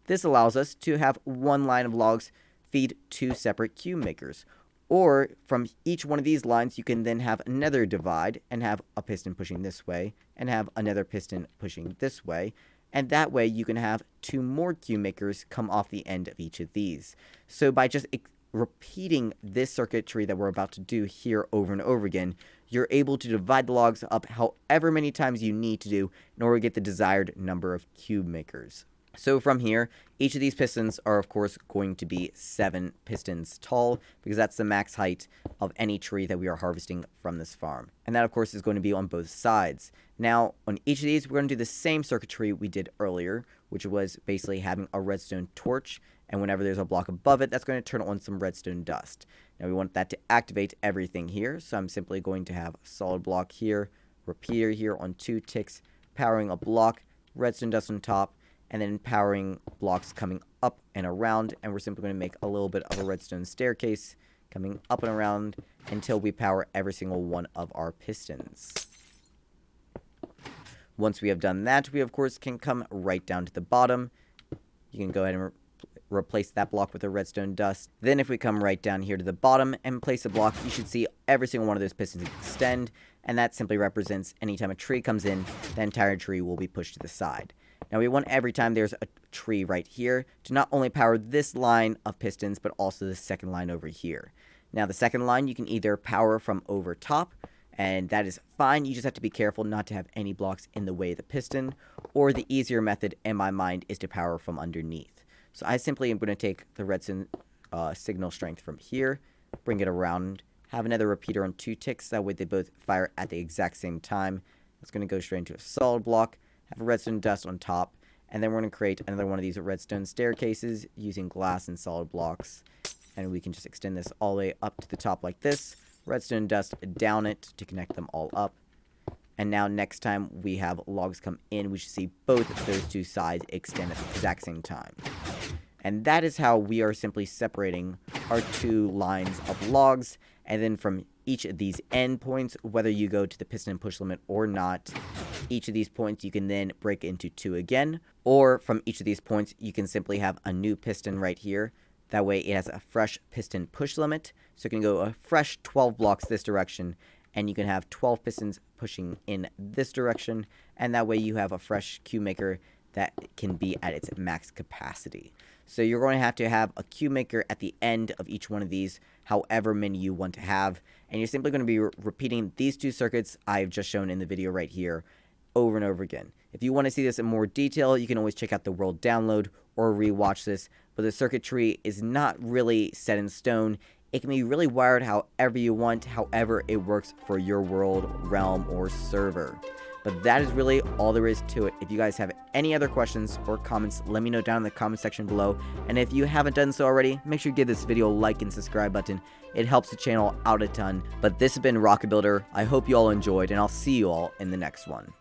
A: This allows us to have one line of logs feed two separate cube makers. Or from each one of these lines, you can then have another divide and have a piston pushing this way and have another piston pushing this way. And that way you can have two more cube makers come off the end of each of these. So by just repeating this circuitry that we're about to do here over and over again, you're able to divide the logs up however many times you need to do in order to get the desired number of cube makers. So from here, each of these pistons are of course going to be 7 pistons tall, because that's the max height of any tree that we are harvesting from this farm. And that of course is going to be on both sides. Now on each of these, we're going to do the same circuitry we did earlier, which was basically having a redstone torch, and whenever there's a block above it, that's going to turn on some redstone dust. Now we want that to activate everything here, so I'm simply going to have a solid block here, repeater here on 2 ticks, powering a block, redstone dust on top, and then powering blocks coming up and around, and we're simply going to make a little bit of a redstone staircase coming up and around until we power every single one of our pistons. Once we have done that, we of course can come right down to the bottom. You can go ahead and replace that block with a redstone dust. Then if we come right down here to the bottom and place a block, you should see every single one of those pistons extend, and that simply represents anytime a tree comes in, the entire tree will be pushed to the side. Now we want every time there's a tree right here to not only power this line of pistons, but also the second line over here. Now the second line you can either power from over top, and that is fine. You just have to be careful not to have any blocks in the way of the piston, or the easier method in my mind is to power from underneath. So I simply am going to take the redstone signal strength from here, bring it around, have another repeater on 2 ticks, that way they both fire at the exact same time. It's going to go straight into a solid block, have a redstone dust on top, and then we're going to create another one of these redstone staircases using glass and solid blocks. And we can just extend this all the way up to the top like this, redstone dust down it to connect them all up. And now next time we have logs come in, we should see both of those two sides extend at the exact same time. And that is how we are simply separating our 2 lines of logs. And then from each of these end points, whether you go to the piston push limit or not, each of these points you can then break into 2 again. Or from each of these points, you can simply have a new piston right here. That way it has a fresh piston push limit. So it can go a fresh 12 blocks this direction, and you can have 12 pistons pushing in this direction. And that way you have a fresh cube maker that can be at its max capacity. So you're going to have a cube maker at the end of each one of these, however many you want to have. And you're simply going to be repeating these 2 circuits I've just shown in the video right here over and over again. If you want to see this in more detail, you can always check out the world download or rewatch this, but the circuit tree is not really set in stone. It can be really wired however you want, however it works for your world, realm, or server. But that is really all there is to it. If you guys have any other questions or comments, let me know down in the comment section below. And if you haven't done so already, make sure you give this video a like and subscribe button. It helps the channel out a ton. But this has been Rocket Builder. I hope you all enjoyed, and I'll see you all in the next one.